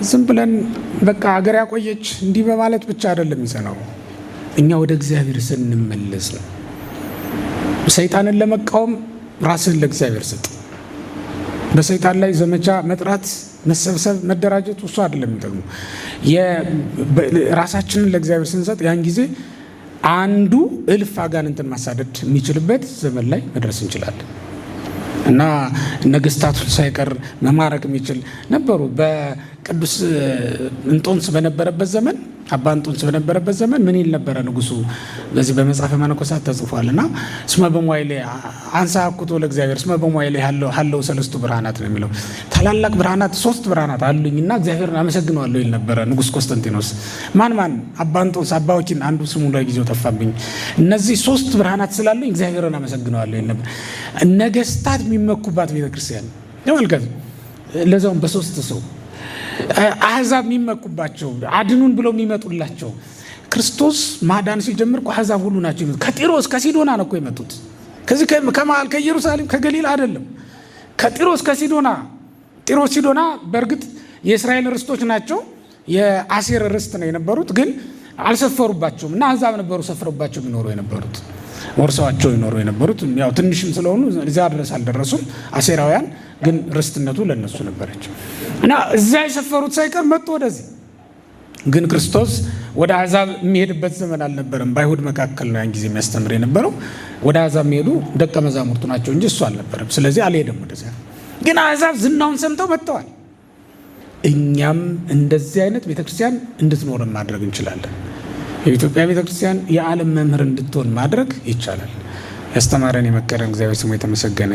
ዝም ብለን በቃ ሀገር ያቆየች እንዲህ በማለት ብቻ አይደለም ይሰናው። እኛ ወደ እግዚአብሔር ስንመለስ ነው። ሰይጣንን ለመቃወም ራስህን ለእግዚአብሔር ስጥ። በሰይጣን ላይ ዘመቻ መጥራት፣ መሰብሰብ፣ መደራጀት እሱ አይደለም የሚጠቅሙ። ራሳችንን ለእግዚአብሔር ስንሰጥ ያን ጊዜ አንዱ እልፍ አጋንንትን ማሳደድ የሚችልበት ዘመን ላይ መድረስ እንችላለን። እና ነገስታቱን ሳይቀር መማረክ የሚችል ነበሩ። በቅዱስ እንጦንስ በነበረበት ዘመን፣ አባ እንጦንስ በነበረበት ዘመን ምን ይል ነበረ ንጉሱ? በዚህ በመጽሐፈ መነኮሳት ተጽፏል። እና እስመ በመዋዕሌ አንሳ አኩቶ ለእግዚአብሔር እስመ በመዋዕሌ ሀለው ሰለስቱ ብርሃናት ነው የሚለው። ታላላቅ ብርሃናት 3 ብርሃናት አሉኝና እግዚአብሔርን አመሰግነዋለሁ ይል ነበረ ንጉስ ቆስጠንጢኖስ። ማን? አባ እንጦንስ፣ አባ ወኪን፣ አንዱ ስሙ ለጊዜው ጠፋብኝ። እነዚህ 3 ብርሃናት ስላሉኝ እግዚአብሔርን አመሰግነዋለሁ ይል ነበር። ነገስታት የሚመኩባት ቤተክርስቲያን ተመልከቱ። ለዛውም በ3 ሰው አሕዛብ የሚመኩባቸው አድኑን ብለው የሚመጡላቸው። ክርስቶስ ማዳን ሲጀምር አሕዛብ ሁሉ ናቸው የመጡት። ከጢሮስ ከሲዶና ነው እኮ የመጡት። ከዚህ ከመሃል ከኢየሩሳሌም ከገሊላ አይደለም፣ ከጢሮስ ከሲዶና። ጢሮስ ሲዶና በእርግጥ የእስራኤል ርስቶች ናቸው፣ የአሴር ርስት ነው የነበሩት፣ ግን አልሰፈሩባቸውም እና አሕዛብ ነበሩ ሰፍረባቸው የሚኖሩ የነበሩት፣ ወርሰዋቸው ይኖሩ የነበሩት። ያው ትንሽም ስለሆኑ እዚያ ድረስ አልደረሱም። አሴራውያን ግን ርስትነቱ ለነሱ ነበረች እና እዚያ የሰፈሩት ሳይቀር መጡ ወደዚህ። ግን ክርስቶስ ወደ አሕዛብ የሚሄድበት ዘመን አልነበረም። በአይሁድ መካከል ነው ያን ጊዜ የሚያስተምር የነበረው። ወደ አሕዛብ የሚሄዱ ደቀ መዛሙርቱ ናቸው እንጂ እሱ አልነበረም። ስለዚህ አልሄደም ወደዚያ። ግን አሕዛብ ዝናውን ሰምተው መጥተዋል። እኛም እንደዚህ አይነት ቤተክርስቲያን እንድትኖርን ማድረግ እንችላለን። የኢትዮጵያ ቤተክርስቲያን የዓለም መምህር እንድትሆን ማድረግ ይቻላል። ያስተማረን የመከረን እግዚአብሔር ስሙ የተመሰገነ